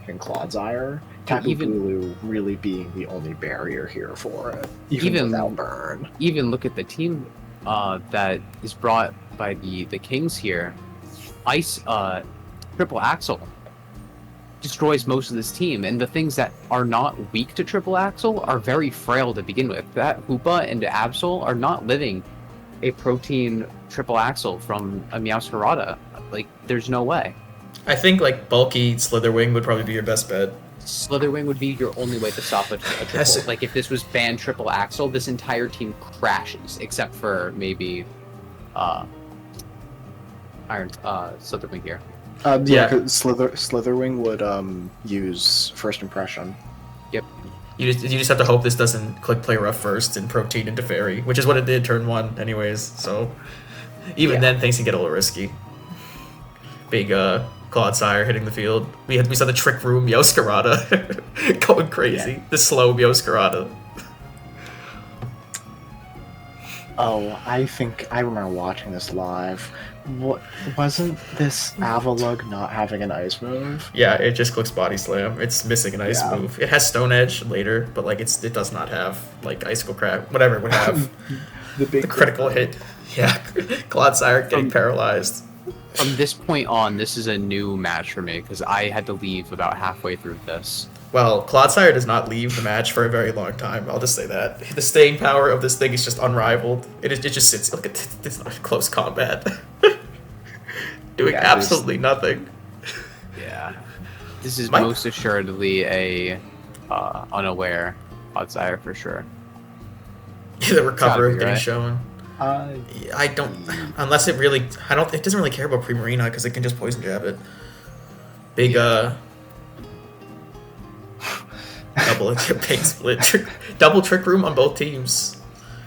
Clodsire. Tapu Bulu really being the only barrier here for it, even without burn. Even look at the team that is brought by the Kings here. Ice Triple Axle destroys most of this team, and the things that are not weak to Triple Axle are very frail to begin with. That Hoopa and Absol are not living a Protein Triple Axle from a Meowscarada. Like, there's no way. I think like bulky Slitherwing would probably be your best bet. Slitherwing would be your only way to stop a triple. Like, if this was banned Triple Axle, this entire team crashes, except for maybe Slitherwing here. Yeah, Slitherwing would use First Impression. Yep. You just have to hope this doesn't click Play Rough first and Protein into Fairy, which is what it did turn 1 anyways, so even then things can get a little risky. Big Clodsire hitting the field. We saw the Trick Room Meowscarada going crazy. Yeah. The slow Meowscarada. Oh, I remember watching this live. What wasn't this Avalugg not having an ice move? Yeah, it just clicks Body Slam. It's missing an ice move. It has Stone Edge later, but like it does not have like Icicle Crab, whatever it would have. the critical hit. Yeah, Clodsire getting paralyzed. From this point on, this is a new match for me, because I had to leave about halfway through this. Well, Clodsire does not leave the match for a very long time. I'll just say that. The staying power of this thing is just unrivaled. It just sits. Look at this close combat. Doing absolutely nothing. Yeah. This is most assuredly a unaware Clodsire for sure. Yeah, the recover getting right? shown. I don't, unless it really, it doesn't really care about Primarina because it can just poison jab it. Big, double paint split, double Trick Room on both teams.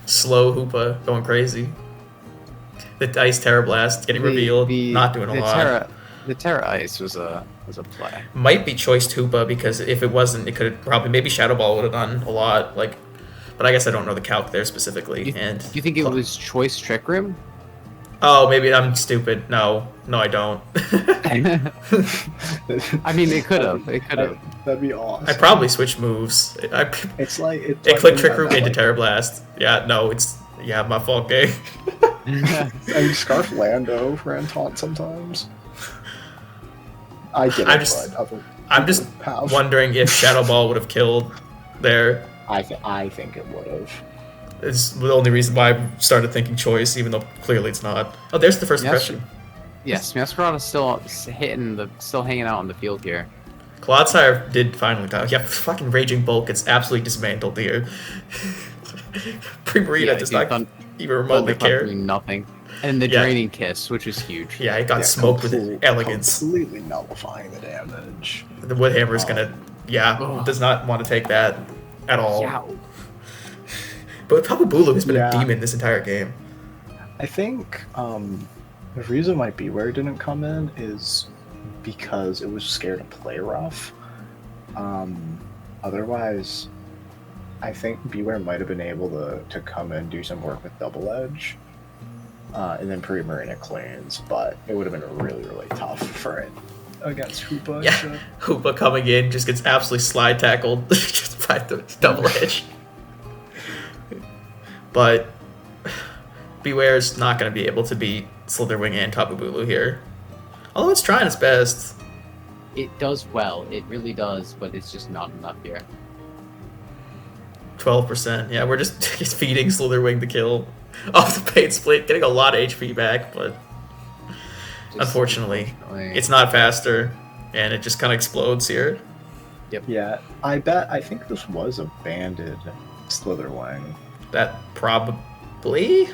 Slow Hoopa going crazy. The Ice Terra Blast getting revealed, not doing a lot. The Terra Ice was a play. Might be choiced Hoopa because if it wasn't, it could have probably, maybe Shadow Ball would have done a lot, like. But I guess I don't know the calc there specifically. Do you think it was choice Trick Room? Oh, maybe I'm stupid. No, I don't. I mean, it could have. That'd be awesome. I probably switch moves. It's like it clicked Trick Room into Terra Blast. Yeah, no, it's my fault, gang. And Scarf Lando for Taunton sometimes. I get it. I'm just wondering if Shadow Ball would have killed there. I think it would have. It's the only reason why I started thinking choice, even though clearly it's not. Oh, there's the first impression. Yes, Meowscarada's still hanging out on the field here. Clodsire did finally die. Yeah, fucking Raging Bulk gets absolutely dismantled here. Primarina does not even remotely care. Nothing. And the Draining Kiss, which is huge. Yeah, it got smoked with elegance. Completely nullifying the damage. The Woodhammer's gonna, does not want to take that at all. Yeah. But Tapu Bulu has been a demon this entire game. I think the reason why Beware didn't come in is because it was scared to play rough. Otherwise, I think Beware might have been able to come in, do some work with Double Edge, and then Primarina cleans, but it would have been really, really tough for it against Hoopa. Yeah, Hoopa coming in just gets absolutely slide tackled just by the Double Edge. But Beware's not going to be able to beat Slitherwing and Tapu Bulu here. Although it's trying its best. It does well. It really does, but it's just not enough here. 12%. Yeah, we're just feeding Slitherwing the kill off the paid split, getting a lot of HP back, but unfortunately, it's not faster, and it just kind of explodes here. Yep. Yeah, I think this was a banded Slitherwing. That probably...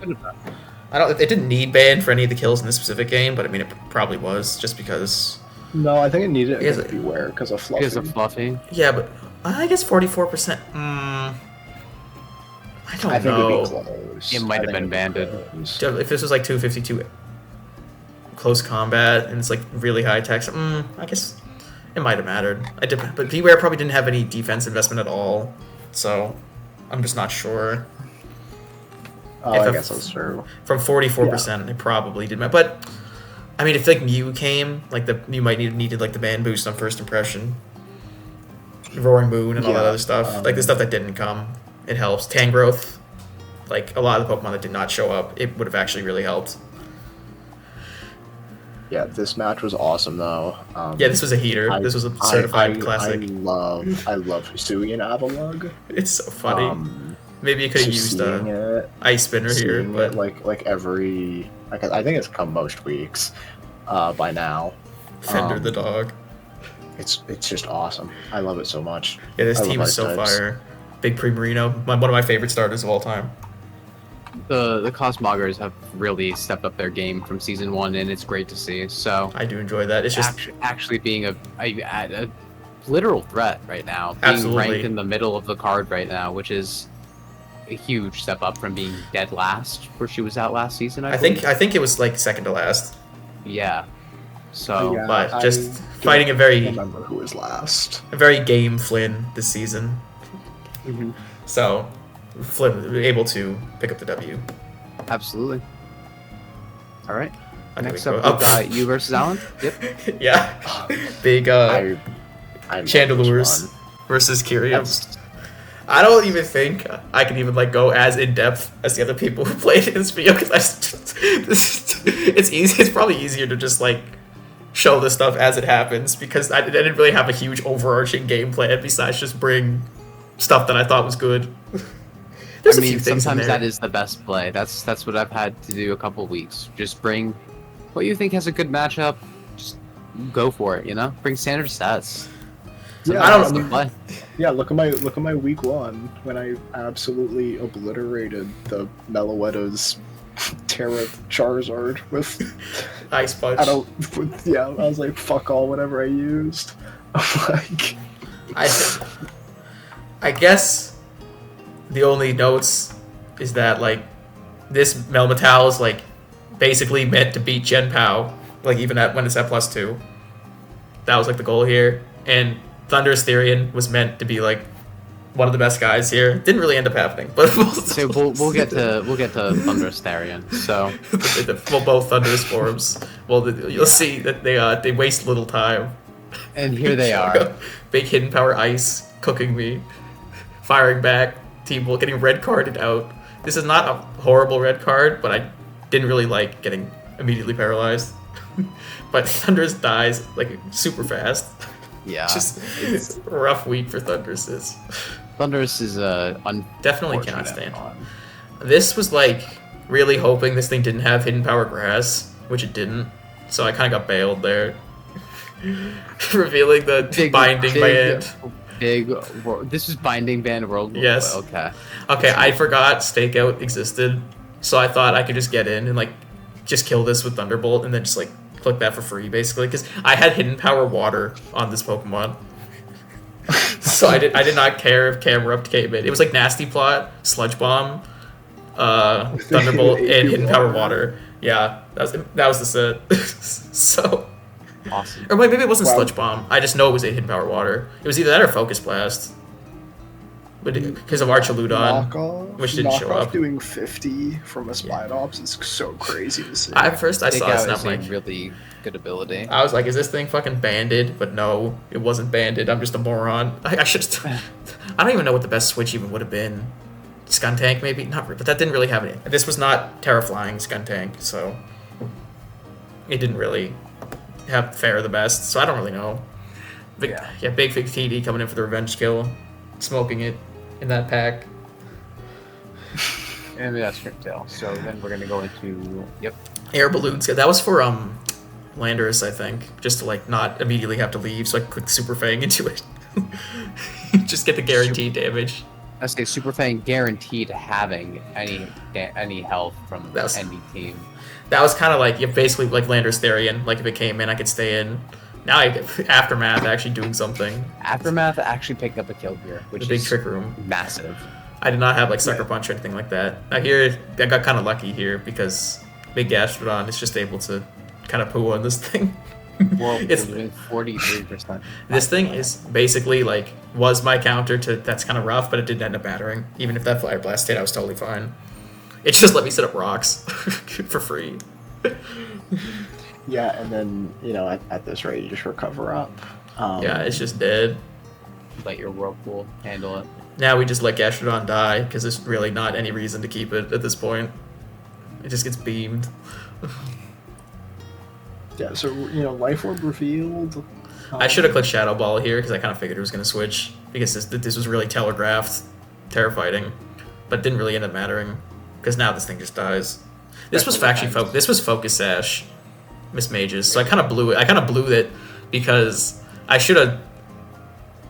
It didn't need ban for any of the kills in this specific game, but I mean, it probably was, just because... No, I think it needed it to Beware because of Fluffy. Because of Fluffy? Yeah, but I guess 44%... I don't know. I think it'd be close. It might have been banded. If this was like 252 close combat and it's like really high tax, I guess it might have mattered. But Beware probably didn't have any defense investment at all, so I'm just not sure. Oh, I guess that's true. From 44%, it probably did matter. But I mean, if like Mew came, like Mew might needed like the ban boost on first impression, Roaring Moon and all that other stuff, like the stuff that didn't come. It helps. Tangrowth, like a lot of the Pokemon that did not show up, it would have actually really helped. Yeah, this match was awesome though. Yeah, this was a heater. This was a certified classic. I love Hisuian Avalugg. It's so funny. Maybe you could have used Ice Spinner here, but like every, I think it's come most weeks by now. Fender the dog. It's just awesome. I love it so much. Yeah, this team is so fire. Big Primarina, one of my favorite starters of all time. The Cosmoggers have really stepped up their game from season 1, and it's great to see. So I do enjoy that. It's just actually being a literal threat right now, being ranked in the middle of the card right now, which is a huge step up from being dead last, where she was out last season. I think it was like second to last. Yeah. So, but just fighting a very remember who was last. A very game Flynn this season. Mm-hmm. So Flynn able to pick up the W. Absolutely. All right. Next up, we've got you versus Alan. Yep. Yeah. Big Chandelures versus Kyurems. I don't even think I can even like go as in depth as the other people who played in this video because it's easy. It's probably easier to just like show the stuff as it happens because I didn't really have a huge overarching game plan besides just bring stuff that I thought was good. There's a few things sometimes that is the best play. That's what I've had to do a couple weeks. Just bring what you think has a good matchup. Just go for it. Bring standard stats. Yeah, I don't know. Play. Yeah, look at my week 1 when I absolutely obliterated the Meloettas Terra Charizard with Ice Punch. I was like, fuck all whatever I used. Like, I guess the only notes is that like this Melmetal is like basically meant to beat Gen Pao, like even when it's at +2. That was like the goal here, and Thunderous Therian was meant to be like one of the best guys here. Didn't really end up happening, but so we'll get to Thunderous Therian. So both Thunderous forms. Well, you'll see that they waste little time. And here they are. Big Hidden Power Ice cooking me, firing back. Team Bull getting red carded out. This is not a horrible red card, but I didn't really like getting immediately paralyzed. But Thunderous dies like super fast. Yeah, it's a rough week for Thunderous. Thunderous is definitely cannot stand. This was like really hoping this thing didn't have Hidden Power Grass, which it didn't. So I kind of got bailed there, revealing the binding band. This is binding band world. Yes. Okay. I forgot Stakeout existed, so I thought I could just get in and like just kill this with Thunderbolt and then just like click that for free basically because I had Hidden Power Water on this Pokemon. So I did not care if Camerupt came in. It was like Nasty Plot, Sludge Bomb, Thunderbolt, and Hidden Power Water. Yeah, that was the set. So awesome. Or maybe it wasn't Sludge Bomb. I just know it was a Hidden Power Water. It was either that or Focus Blast. But because of Archaludon, which didn't show up. Doing 50 from a Spidops is so crazy to see. At first I saw this and I'm like, really good ability. I was like, is this thing fucking banded? But no, it wasn't banded. I'm just a moron. I should. I don't even know what the best switch even would have been. Skuntank maybe, not, but that didn't really have any. This was not Terraflying Skuntank, so it didn't really have fare the best. So I don't really know. But yeah, Big TD coming in for the revenge kill, smoking it in that pack. And that's Cryptail. So then we're gonna go into Air Balloons. That was for Landorus, I think, just to like not immediately have to leave, so I could click Super Fang into it. Just get the guaranteed damage. I say Super Fang guaranteed having any health from any team. That was kind of like basically like Landorus Therian. Like if it came in, I could stay in. Now Aftermath actually doing something. Aftermath actually picked up a kill here, which is big Trick Room. Massive. I did not have like Sucker Punch or anything like that. I got kind of lucky here because Big Gastrodon is just able to kind of poo on this thing. Well, it's doing 43%. This thing is basically like was my counter to that's kind of rough, but it didn't end up battering. Even if that Fire Blast hit, I was totally fine. It just let me set up rocks for free. Yeah, and then at this rate, you just recover up. Yeah, it's just dead. Let your Whirlpool handle it. Now we just let Gastrodon die because there's really not any reason to keep it at this point. It just gets beamed. Yeah, so Life Orb revealed. I should have clicked Shadow Ball here because I kind of figured it was going to switch because this was really telegraphed, terrifying, but it didn't really end up mattering because now this thing just dies. This was Focus Sash, Miss Mages, so I kind of blew it. I kind of blew it because I should have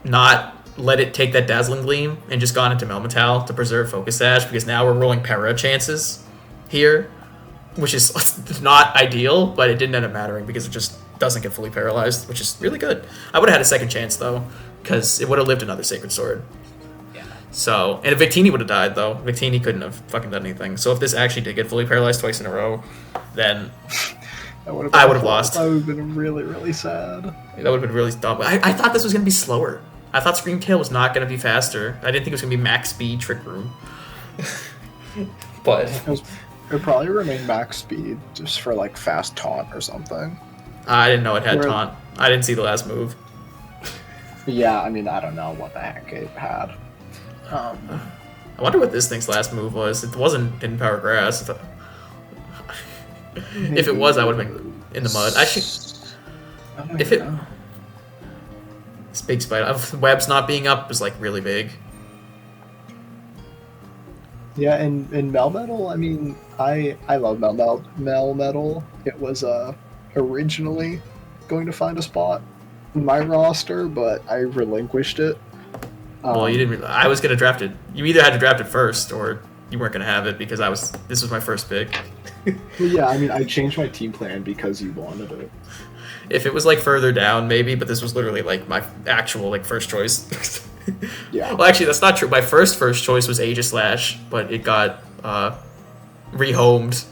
not let it take that Dazzling Gleam and just gone into Melmetal to preserve Focus Sash because now we're rolling Para chances here, which is not ideal, but it didn't end up mattering because it just doesn't get fully paralyzed, which is really good. I would have had a second chance, though, because it would have lived another Sacred Sword. Yeah. So, and if Victini would have died, though, Victini couldn't have fucking done anything. So if this actually did get fully paralyzed twice in a row, then I would have lost. That would have been really, really sad. That would have been really dumb. I thought this was going to be slower. I thought Screamtail was not going to be faster. I didn't think it was going to be max speed Trick Room. But it probably remained max speed just for like fast taunt or something. I didn't know it had taunt. I didn't see the last move. Yeah, I mean, I don't know what the heck it had. I wonder what this thing's last move was. It wasn't Hidden Power Grass. If it was, I would have been in the mud. This big spider. Webs not being up is like really big. Yeah, and Melmetal, I mean, I love Melmetal. It was originally going to find a spot in my roster, but I relinquished it. Well, you didn't. I was gonna draft it. You either had to draft it first, or you weren't gonna have it because this was my first pick. Well, yeah, I mean, I changed my team plan because you wanted it. If it was like further down, maybe, but this was literally like my actual like first choice. Yeah. Well, actually, that's not true. My first choice was Aegislash, but it got rehomed,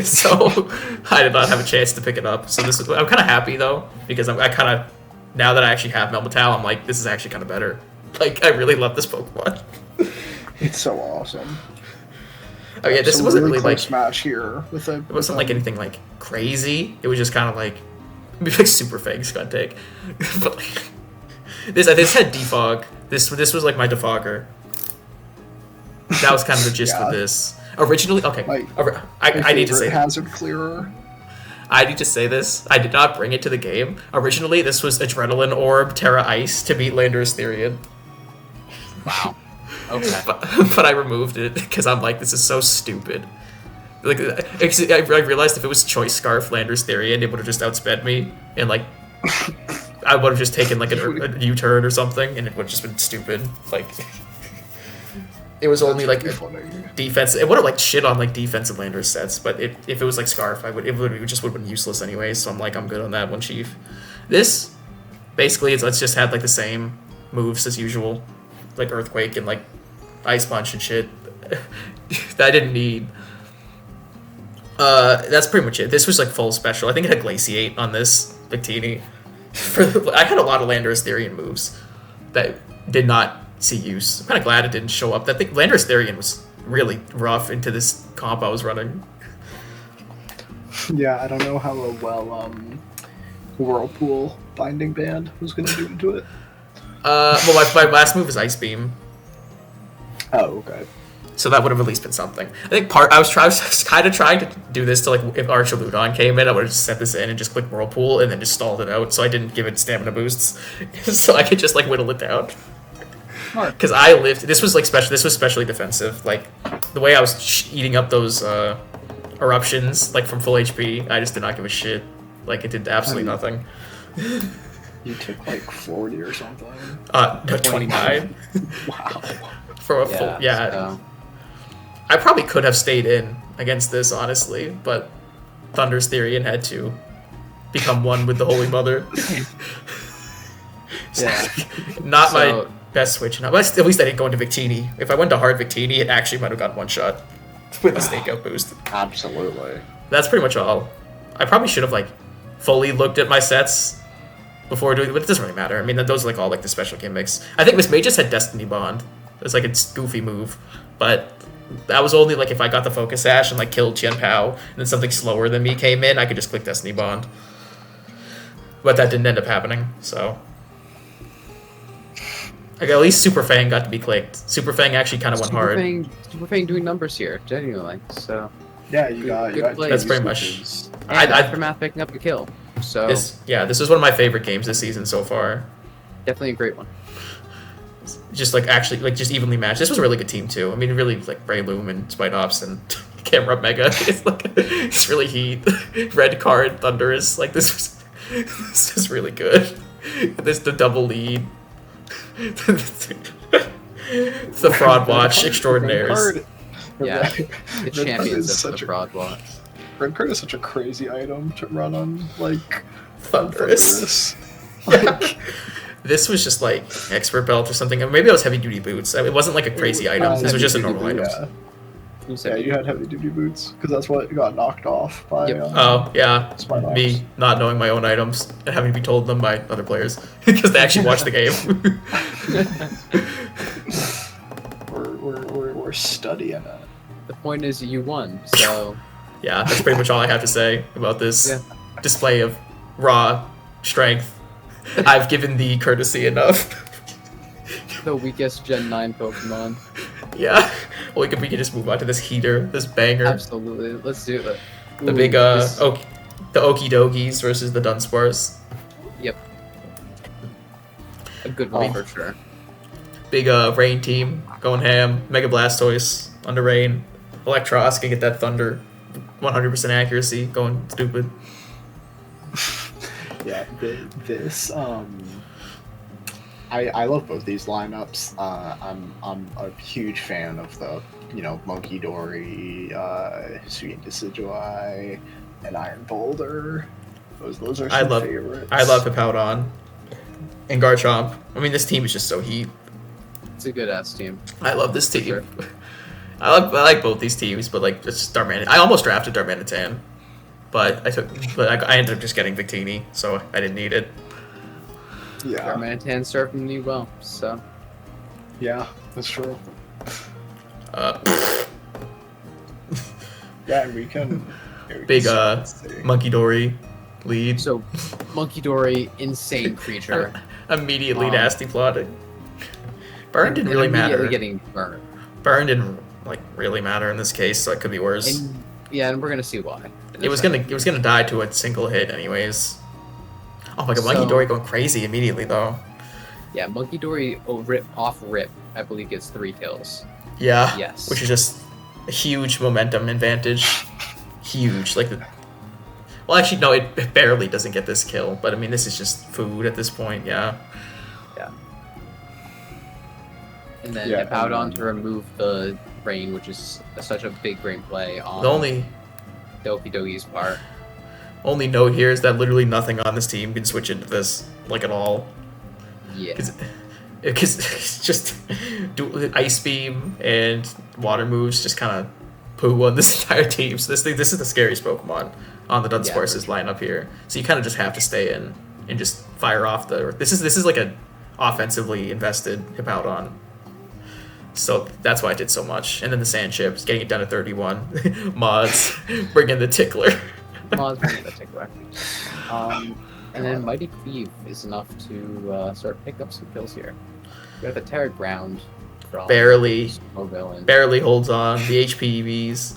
so I did not have a chance to pick it up. So I'm kind of happy though because I kind of now that I actually have Melmetal, I'm like, this is actually kind of better. Like, I really love this Pokemon. It's so awesome. Oh yeah, this wasn't really close like match here with a. It wasn't like anything like crazy. It was just kind of like maybe like Super Fang Skuntank. But like, this had Defog. This was like my defogger. That was kind of the gist of this. Originally, okay. I need to say Hazard Clearer. I need to say this. I did not bring it to the game. Originally, this was Adrenaline Orb, Terra Ice to beat Landorus Therian. Wow. Okay. But I removed it because I'm like, this is so stupid. Like, I realized if it was Choice Scarf Landorus Therian, it would have just outsped me, and like, I would have just taken like a U-turn or something, and it would have just been stupid. Like, it was only like defense. It would have like shit on like defensive Landorus sets, but if it was like Scarf, it just would have been useless anyway. So I'm like, I'm good on that one, Chief. This basically let's just have like the same moves as usual, like Earthquake and like Ice Punch and shit that I didn't need. That's pretty much it. This was like full special. I think it had Glaciate on this Victini. I had a lot of Landorus Therian moves that did not see use. I'm kind of glad it didn't show up. I think Landorus Therian was really rough into this comp I was running. Yeah, I don't know how well Whirlpool Binding Band was going to do into it. Well, my last move is Ice Beam. Oh, okay. So that would have at least been something. I think I was kind of trying to do this to, like, if Archaludon came in, I would have just set this in and just clicked Whirlpool and then just stalled it out so I didn't give it stamina boosts. So I could just, like, whittle it down. Because I lived... This was especially defensive. Like, the way I was eating up those eruptions, like, from full HP, I just did not give a shit. Like, it did absolutely nothing. You took, like, 40 or something? No, 29. Wow. For a full... Yeah. So. I probably could have stayed in against this, honestly, but Thunder's Therian had to become one with the Holy Mother. Not my best switch. At least I didn't go into Victini. If I went to hard Victini, it actually might have got one shot with the Snake Out boost. Absolutely. That's pretty much all. I probably should have, like, fully looked at my sets before doing it, but it doesn't really matter. I mean, those are, like, all, like, the special gimmicks. I think Miss Magus had Destiny Bond. It's like a goofy move, but that was only, like, if I got the Focus Sash and, like, killed Qian Pao, and then something slower than me came in, I could just click Destiny Bond. But that didn't end up happening, so... Like, at least Super Fang got to be clicked. Super Fang actually kind of went hard. Super Fang doing numbers here, genuinely, so... Yeah, you got that's pretty much... And Aftermath picking up a kill, so... This was one of my favorite games this season so far. Definitely a great one. Just, like, actually, like, just evenly matched. This was a really good team, too. I mean, really, like, Breloom and Spite Ops and Camera Mega. It's, like, it's really heat. Red Card, Thunderous. Like, this is really good. The double lead. The Fraud Watch Extraordinaires. Yeah, the champions of the Fraud Watch. Red Card is such a crazy item to run on, like, Thunderous. Like, this was just like Expert Belt or something. Maybe it was Heavy Duty Boots. I mean, it wasn't like a crazy item. This was just a normal item. Yeah, you had Heavy Duty Boots because that's what got knocked off by. Oh yeah, me not knowing my own items and having to be told them by other players because they actually watched the game. we're studying it. The point is, you won. So yeah, that's pretty much all I have to say about this display of raw strength. I've given thee courtesy enough. The weakest Gen 9 Pokemon. Yeah. Well, we can just move on to this heater, this banger. Absolutely. Let's do it. The big, the Okidogis versus the Dunsparce. Yep. A good one for sure. Big, Rain team going ham. Mega Blastoise under Rain. Electros can get that Thunder. 100% accuracy going stupid. Yeah, this I love both these lineups. I'm a huge fan of the Monkey Dory, Sweet Decidueye, and Iron Boulder. Those are some favorites. I love Hippowdon and Garchomp. I mean, this team is just so heat. It's a good ass team. I love this team. Sure. I like both these teams, but like just Darmanitan. I almost drafted Darmanitan. But I ended up just getting Victini, so I didn't need it. Yeah. Darmanitan served me well, so. Yeah, that's true. Yeah, we can. Big Monkey Dory lead. So, Monkey Dory, insane creature. Immediately nasty plotting. Burn didn't really matter. Getting burned. Burn didn't really matter in this case, so it could be worse. And we're gonna see why. It was gonna die to a single hit anyways. Oh my god, Monkey Dory going crazy immediately though. Yeah, Monkey Dory off rip, I believe gets 3 kills. Yeah. Yes. Which is just a huge momentum advantage. Huge. Well actually no, it barely doesn't get this kill, but I mean this is just food at this point, yeah. Yeah. And then Hippowdon to remove the Rain, which is such a big brain play on the Okidogi's part. Only note here is that literally nothing on this team can switch into this, like, at all. Yeah. because it's just Ice Beam and Water moves just kind of poo on this entire team. So this is the scariest Pokemon on the Dunsparce's lineup here. So you kind of just have to stay in and just fire off the. This is like a offensively invested Hippowdon. So that's why I did so much. And then the Sand Chips, getting it down to 31. Mods, bring in the Tickler. Mods, bring in the Tickler. And then Mighty Cleave is enough to start picking up some kills here. We have the Terra Ground from barely Snowvillain. holds on. The HPVs.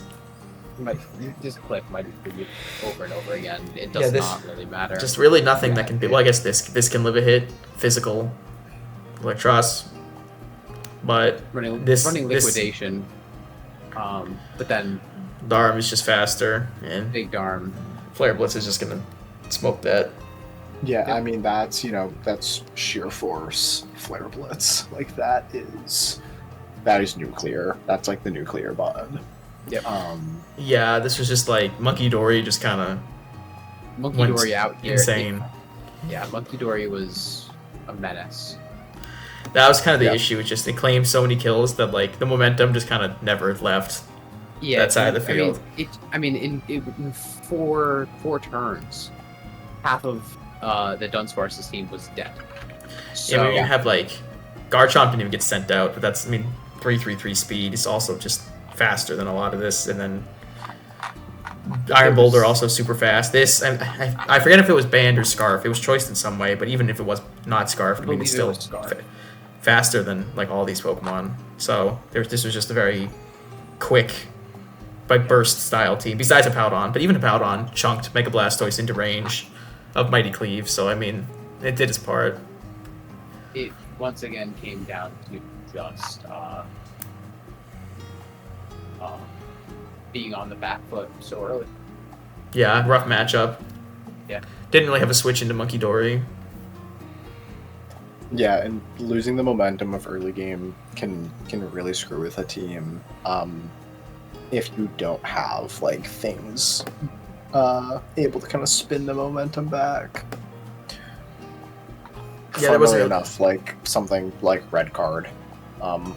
You just click Mighty Cleave over and over again. It does not really matter. Just really nothing that can be. Well, I guess this can live a hit. Physical, Electros. But running Liquidation, but then Darm is just faster, and Big Darm. Flare Blitz is just gonna smoke that. Yeah, I mean that's sheer force Flare Blitz. Like that is nuclear. That's like the nuclear button. Yep. Yeah, this was just like Monkey Dory just kind of Monkey Dory out here. Insane. Yeah, Monkey Dory was a menace. That was kind of the issue. It's just they claimed so many kills that like the momentum just kind of never left that side of the field. In four turns, half of the Dunsparce's team was dead. So, yeah, we even have like Garchomp didn't even get sent out, but that's 333 speed. It's also just faster than a lot of this, and then Iron Boulder also super fast. This I forget if it was banned or Scarf. It was choiced in some way, but even if it was not Scarf, I mean it's still faster than like all these Pokemon. So this was just a very quick, like burst style team. Besides Hippowdon, but even Hippowdon chunked Mega Blastoise into range of Mighty Cleave. So I mean, it did its part. It once again came down to just being on the back foot so early. Yeah, rough matchup. Yeah. Didn't really have a switch into Monkey Dory. Yeah, and losing the momentum of early game can really screw with a team if you don't have like things able to kind of spin the momentum back. Yeah, there was enough like something like Red Card, not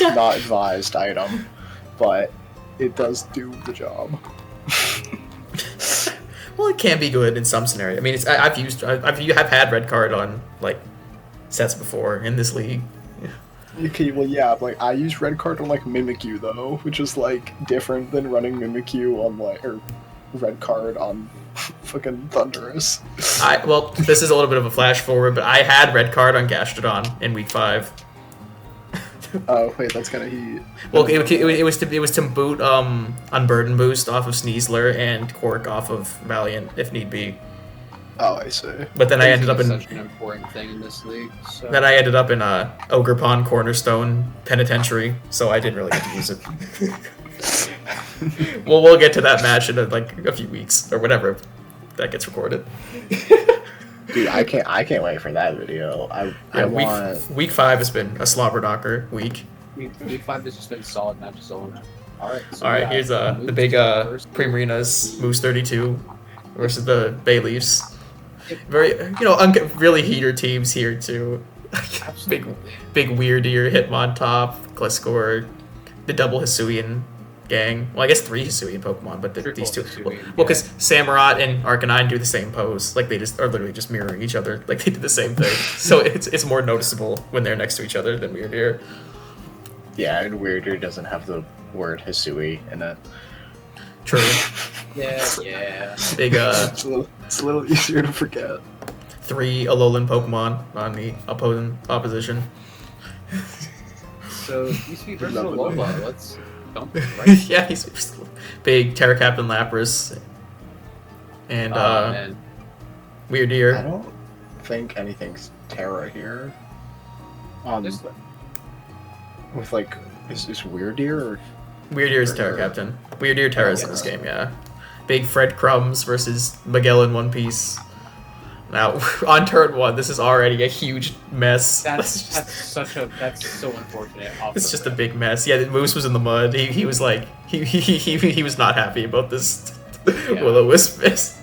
advised item, but it does do the job. Well, it can be good in some scenario. I mean, I've had Red Card on like sets before in this league. Okay, well, yeah, like I use Red Card on like Mimikyu though, which is like different than running Mimikyu on or Red Card on fucking Thundurus. Well, this is a little bit of a flash forward, but I had Red Card on Gastrodon in week 5. Oh wait, that's kind of heat. Well, it was to boot Unburden boost off of Sneasler and Quark off of Valiant if need be. Oh, I see. But then I ended up in such an important thing in this league. So. Then I ended up in Ogre Pond Cornerstone Penitentiary, so I didn't really get to use it. Well, we'll get to that match in like a few weeks or whatever that gets recorded. Dude, I can't wait for that video. Week 5 has been a slobber knocker week. Week 5 has just been solid matches all around. All right, here's the big Primarinas Moose 32 versus the Bayleefs. Very really heater teams here too. big Weird Ear, Hitmontop, Gliscor, the double Hisuian gang. Well, I guess 3 Hisuian Pokemon, but these two. Well, because Samurott and Arcanine do the same pose. Like they just are literally just mirroring each other. Like they did the same thing. So it's more noticeable when they're next to each other than Weird Ear. Yeah, and Weird Ear doesn't have the word Hisui in it. True. Yeah. Big it's a little easier to forget. 3 Alolan Pokemon on the opposition. So you speak versatile Lola. Let's dump it, right? Yeah, he's big Terra Captain Lapras and Weird Ear. I don't think anything's Terra here. With like, is Weird Ear or? Weird Ear is Terra Captain. Weird Ear Terra's in this game, yeah. Big Fred Crumbs versus Miguel in One Piece. Now, on turn 1, this is already a huge mess. That's so unfortunate. It's just a big mess. Yeah, the Moose was in the mud. He was like he was not happy about this Will-O-Wisp miss.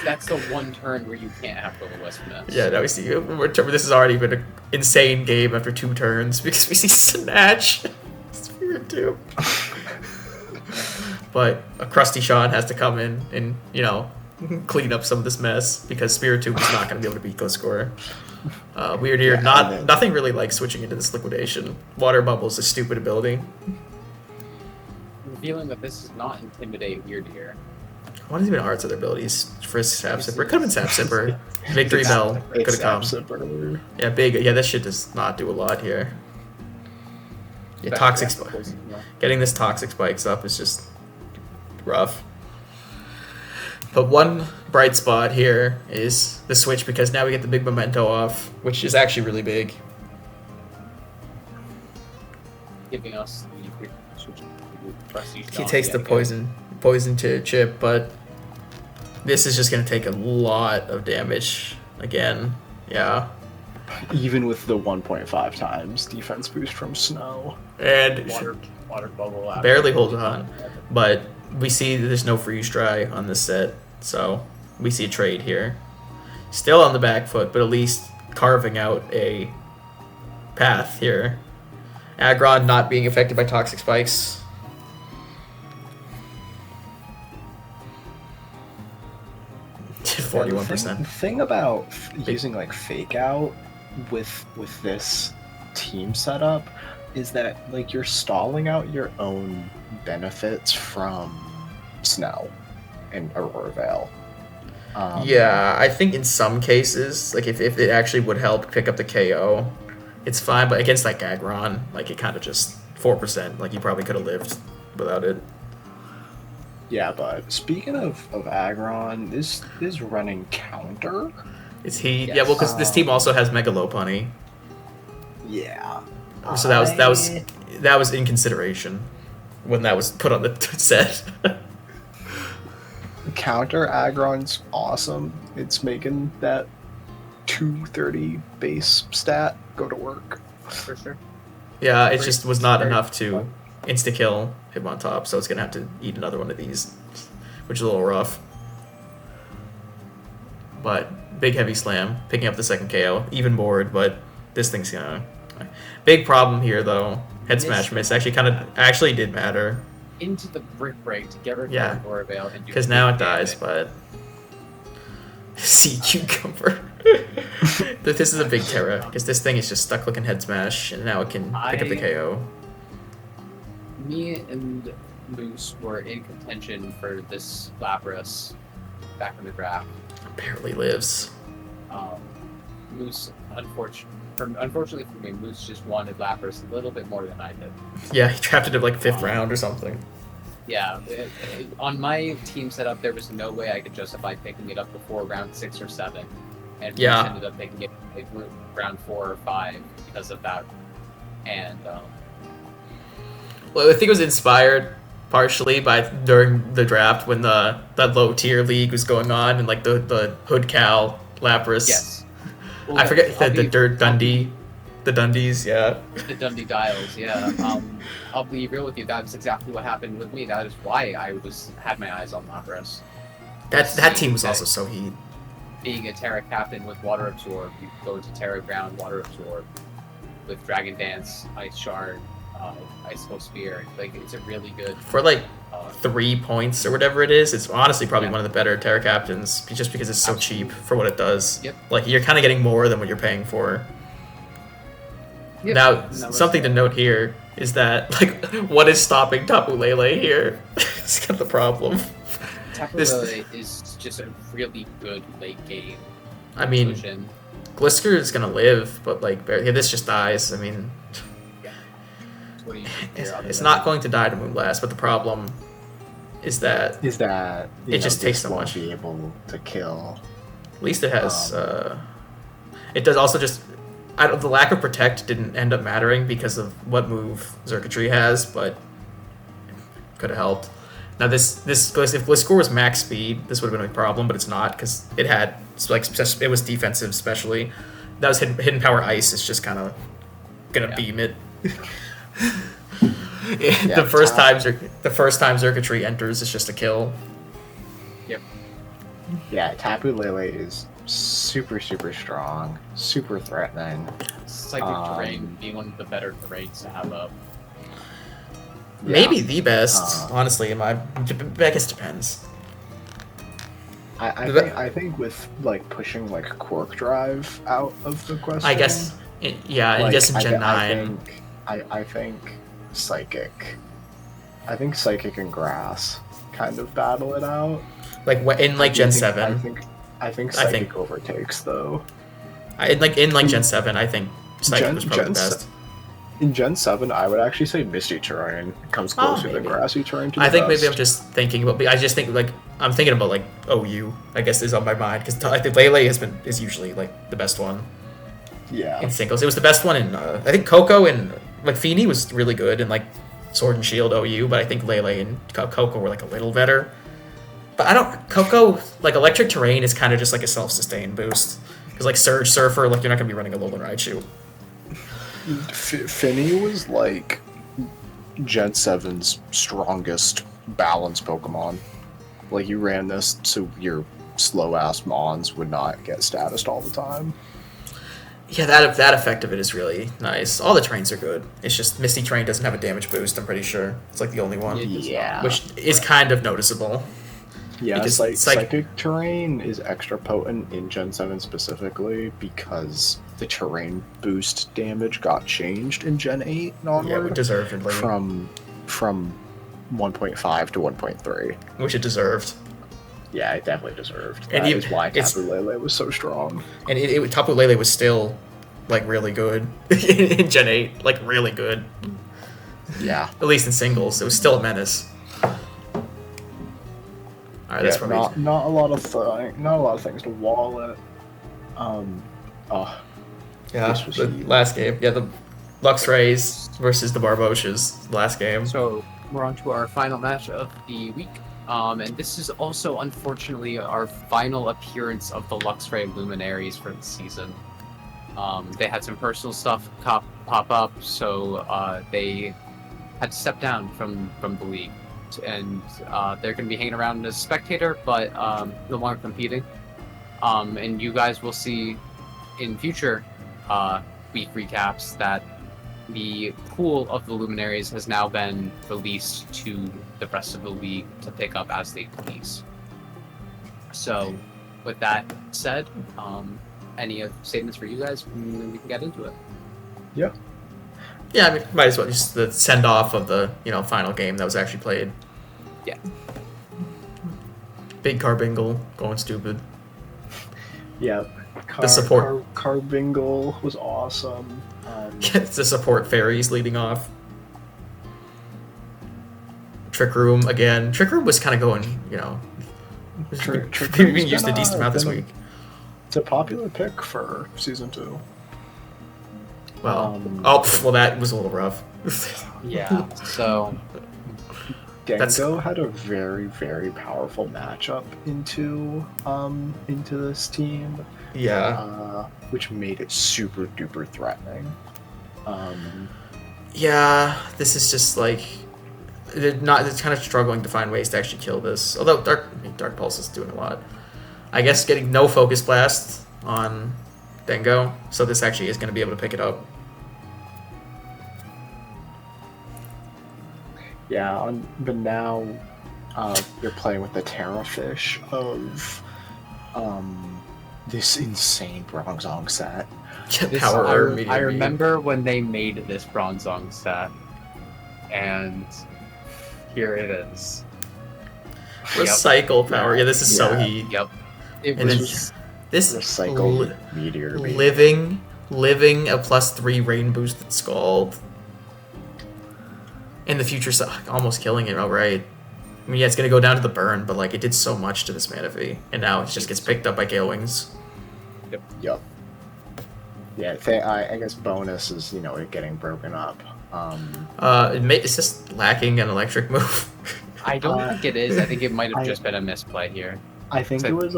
That's the one turn where you can't have Will-O-Wisp miss. Yeah, now we see. This has already been an insane game after 2 turns because we see Snatch. Spiritomb. But a Crusty Sean has to come in and, clean up some of this mess because Spiritomb is not going to be able to beat Ghost Score. Weird here. Nothing really like switching into this liquidation. Water Bubble is a stupid ability. I'm feeling that this is not Intimidate Weird here. What even are its other abilities? Frisk, Sap Sipper. It could have been Sap Sipper. Victory Bell could have come. Sipper. Yeah, big. Yeah, this shit does not do a lot here. Yeah, Toxic Spikes. Getting this Toxic Spikes up is just rough. But one bright spot here is the switch because now we get the big memento off, which is actually really big. Giving us he takes the poison to chip, but this is just going to take a lot of damage again. Yeah. Even with the 1.5 times defense boost from Snow. And water bubble barely holds on, but we see that there's no freeze dry on this set, so we see a trade here. Still on the back foot, but at least carving out a path here. Aggron not being affected by Toxic Spikes. Yeah, 41%. The thing about using like Fake Out with this team setup is that like you're stalling out your own benefits from Snow and Aurora Veil. Yeah, I think in some cases, like if it actually would help pick up the KO, it's fine. But against like Aggron, like it kind of just 4%. Like you probably could have lived without it. Yeah, but speaking of Aggron, is running counter. Is he? Yes. Yeah, well, because this team also has Mega Lopunny. Yeah. So that was in consideration when that was put on the set. Counter Aggron's awesome. It's making that 230 base stat go to work. For sure. Yeah, it just was not enough to insta-kill Hitmontop, so it's going to have to eat another one of these, which is a little rough. But big heavy slam, picking up the second KO, even bored, but this thing's going to... Big problem here, though. Head smash miss actually did matter. Into the brick break to get rid of Aurora Veil. Because now it dies, but... Sea Cucumber. This is a big terror, because this thing is just stuck looking head smash, and now it can pick up the KO. Me and Moose were in contention for this Lapras back in the draft. Barely lives. Moose, unfortunately for me, Moose just wanted Lapras a little bit more than I did. Yeah, he drafted it like 5th round or something. Yeah, on my team setup, there was no way I could justify picking it up before round 6 or 7. And Moose ended up picking it round 4 or 5 because of that. And well, I think it was inspired partially by during the draft when that low tier league was going on and like the Hood Cal Lapras. Yes. Well, I forget the Dundee. The Dundies, yeah. The Dundee Dials, yeah. I'll be real with you. That's exactly what happened with me. That is why I had my eyes on Lapras. That team was also so heat. Being a Terra captain with Water Absorb, you go into Terra Ground, Water Absorb, with Dragon Dance, Ice Shard, Icicle Spear. Like it's a really good for like 3 points or whatever it is. It's honestly probably one of the better Terra captains just because it's so cheap for what it does. Yep. Like you're kind of getting more than what you're paying for. Yep. Now, something to note here is that, like, what is stopping Tapu Lele here? It's got the problem. Tapu Lele is just a really good late game. I mean, Glisker is going to live, but, like, this just dies. I mean, it's not going to die to Moonblast, but the problem is that it just takes so much. Be able to kill. At least it has. It does also just. The lack of Protect didn't end up mattering because of what move Xurkitree has, but could have helped. Now if Gliscor was max speed, this would have been a problem, but it's not because it had it was defensive, especially. That was hidden power ice. It's just kind of gonna beam it. The first time Xurkitree enters, it's just a kill. Yep. Yeah, Tapu Lele is super, super strong, super threatening. Psychic terrain being one of the better terrains to have up. Maybe the best, honestly. I guess depends. I think with like pushing like Quark Drive out of the question. I guess, I guess in Gen 9. I think Psychic. I think Psychic and Grass kind of battle it out. Like in Gen 7. I think Psychic overtakes though. In Gen 7, I think Psychic was probably the best. In Gen 7, I would actually say Misty Terrain comes closer than Grassy Terrain to I think best. Maybe I'm just thinking about... I just think, like... I'm thinking about, like, OU, I guess, is on my mind. Because I think Lele is usually, like, the best one. Yeah. In singles. It was the best one in... I think Coco and... Like, Feeny was really good in, like, Sword and Shield OU. But I think Lele and Coco were, like, a little better. But I don't... Coco, like, Electric Terrain is kind of just, like, a self-sustained boost. Because, like, Surge Surfer, like, you're not going to be running a Alolan Raichu. Finny was like Gen 7's strongest balance Pokemon. Like you ran this so your slow ass Mons would not get statused all the time. Yeah, that effect of it is really nice. All the terrains are good. It's just Misty Terrain doesn't have a damage boost, I'm pretty sure. It's like the only one. Yeah. Which is kind of noticeable. Yeah, Psychic Terrain is extra potent in Gen 7 specifically because the terrain boost damage got changed in Gen 8 and onward. Yeah, deservedly. From 1.5 to 1.3. Which it deserved. Yeah, it definitely deserved. And that is why Tapu Lele was so strong. And Tapu Lele was still, like, really good in Gen 8. Like, really good. Yeah. At least in singles. It was still a menace. Alright, that's probably... Not a lot of things to wall it. Yeah, the last game. Yeah, the Luxrays versus the Barboches last game. So we're on to our final match of the week. And this is also, unfortunately, our final appearance of the Luxray Luminaries for the season. They had some personal stuff pop up, so they had to step down from the league. And they're going to be hanging around as a spectator, but no longer competing. And you guys will see in future week recaps that the pool of the Luminaries has now been released to the rest of the league to pick up as they please. So, with that said, any statements for you guys? We can get into it. Yeah. Yeah, I mean, might as well just the send off of the final game that was actually played. Yeah. Big Carbingle going stupid. Yeah. The support Carbingle was awesome. The support fairies leading off. Trick Room again. Trick Room was kind of going, being used a decent amount this week. It's a popular pick for season 2. Well, that was a little rough. Yeah. So. Dango had a very, very powerful matchup into this team. Yeah. Which made it super duper threatening. Yeah, this is just like it's kind of struggling to find ways to actually kill this. Although Dark Pulse is doing a lot. I guess getting no Focus Blast on Dango, so this actually is going to be able to pick it up. Yeah, but now you're playing with the Terrafish of this insane Bronzong set. I remember when they made this Bronzong set, and here it is. Recycle power. Yeah, this is so heat. Yep. This recycled meteor. Living a +3 rain boosted Scald. In the future, almost killing it outright. I mean, yeah, it's gonna go down to the burn, but like it did so much to this Manaphy, and now it just gets picked up by Gale Wings. Yep. Yeah, I guess bonus is it getting broken up. It's just lacking an electric move. I don't think it is. I think it might have just been a misplay here. I think it was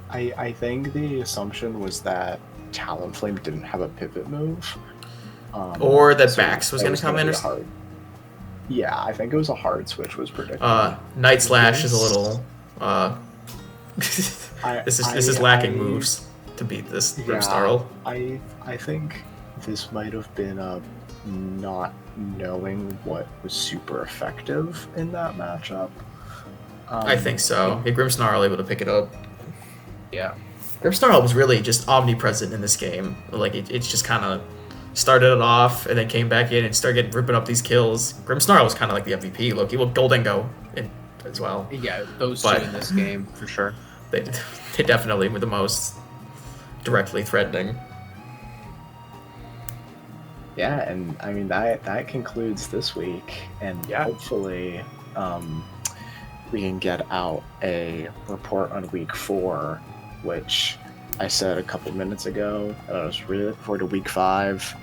I think the assumption was that Talonflame didn't have a pivot move. Or that Bax was going to come in. Yeah, I think it was a hard switch was predicted. Night Slash is a little... This is lacking moves to beat this Grimmsnarl. I think this might have been not knowing what was super effective in that matchup. I think so. Yeah, Grimmsnarl able to pick it up. Yeah. Grimmsnarl was really just omnipresent in this game. Like, it's just kind of started it off and then came back in and started ripping up these kills. Grimmsnarl was kind of like the MVP. Loki, well, Goldengo as well. Yeah, those two in this game, for sure. They definitely were the most directly threatening. Yeah, and I mean, that concludes this week. And hopefully we can get out a report on week 4, which I said a couple minutes ago. I was really looking forward to week 5.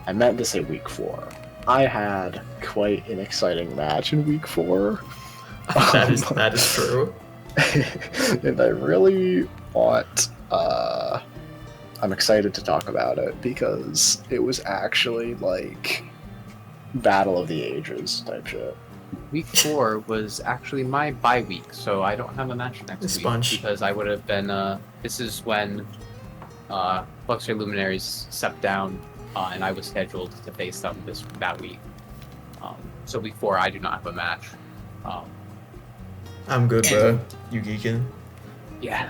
I meant to say week 4. I had quite an exciting match in week 4. That is true. And I really want... I'm excited to talk about it because it was actually like Battle of the Ages type shit. Week 4 was actually my bye week, so I don't have a match next week because I would have been. This is when Luxray Luminaries stepped down, and I was scheduled to face them that week. So week 4, I do not have a match. I'm good, bro. You geeking? Yeah.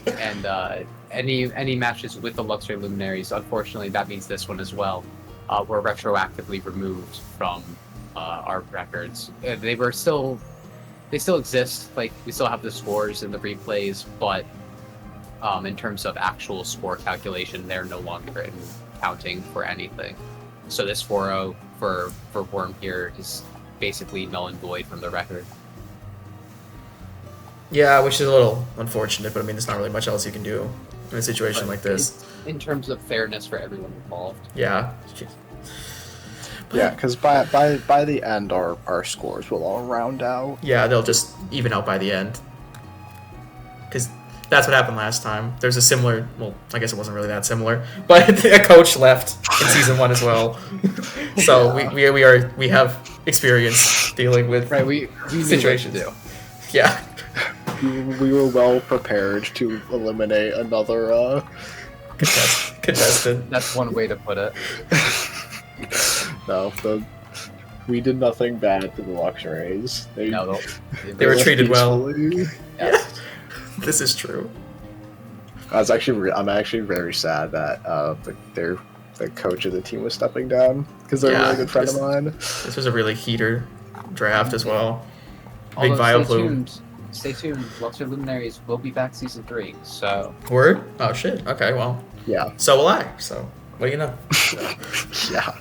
And any matches with the Luxray Luminaries, unfortunately, that means this one as well, were retroactively removed from our records. They still exist. Like, we still have the scores and the replays, but in terms of actual score calculation, they're no longer counting for anything. So this 4-0 for Worm here is basically null and void from the record. Yeah, which is a little unfortunate, but I mean, there's not really much else you can do in a situation like this. In terms of fairness for everyone involved. Yeah. Yeah, because by the end, our scores will all round out. Yeah, they'll just even out by the end. Because that's what happened last time. There's a similar, well, I guess it wasn't really that similar, but a coach left in season 1 as well. So we have experience dealing with we situations. Yeah. We were well prepared to eliminate another contestant. That's one way to put it. No, we did nothing bad to the Luxrays. They were treated well. Yeah. This is true. I'm actually very sad that the coach of the team was stepping down because they're a really good friend of mine. This was a really heater draft as well. Big Vileplume. Stay tuned. Luxray Luminaries will be back season 3. So word? Oh shit. Okay, well. Yeah. So will I. So what do you know? Yeah.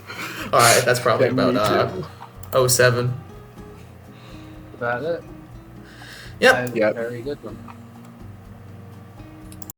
All right, that's probably about 07. About it. Yep. Very good one.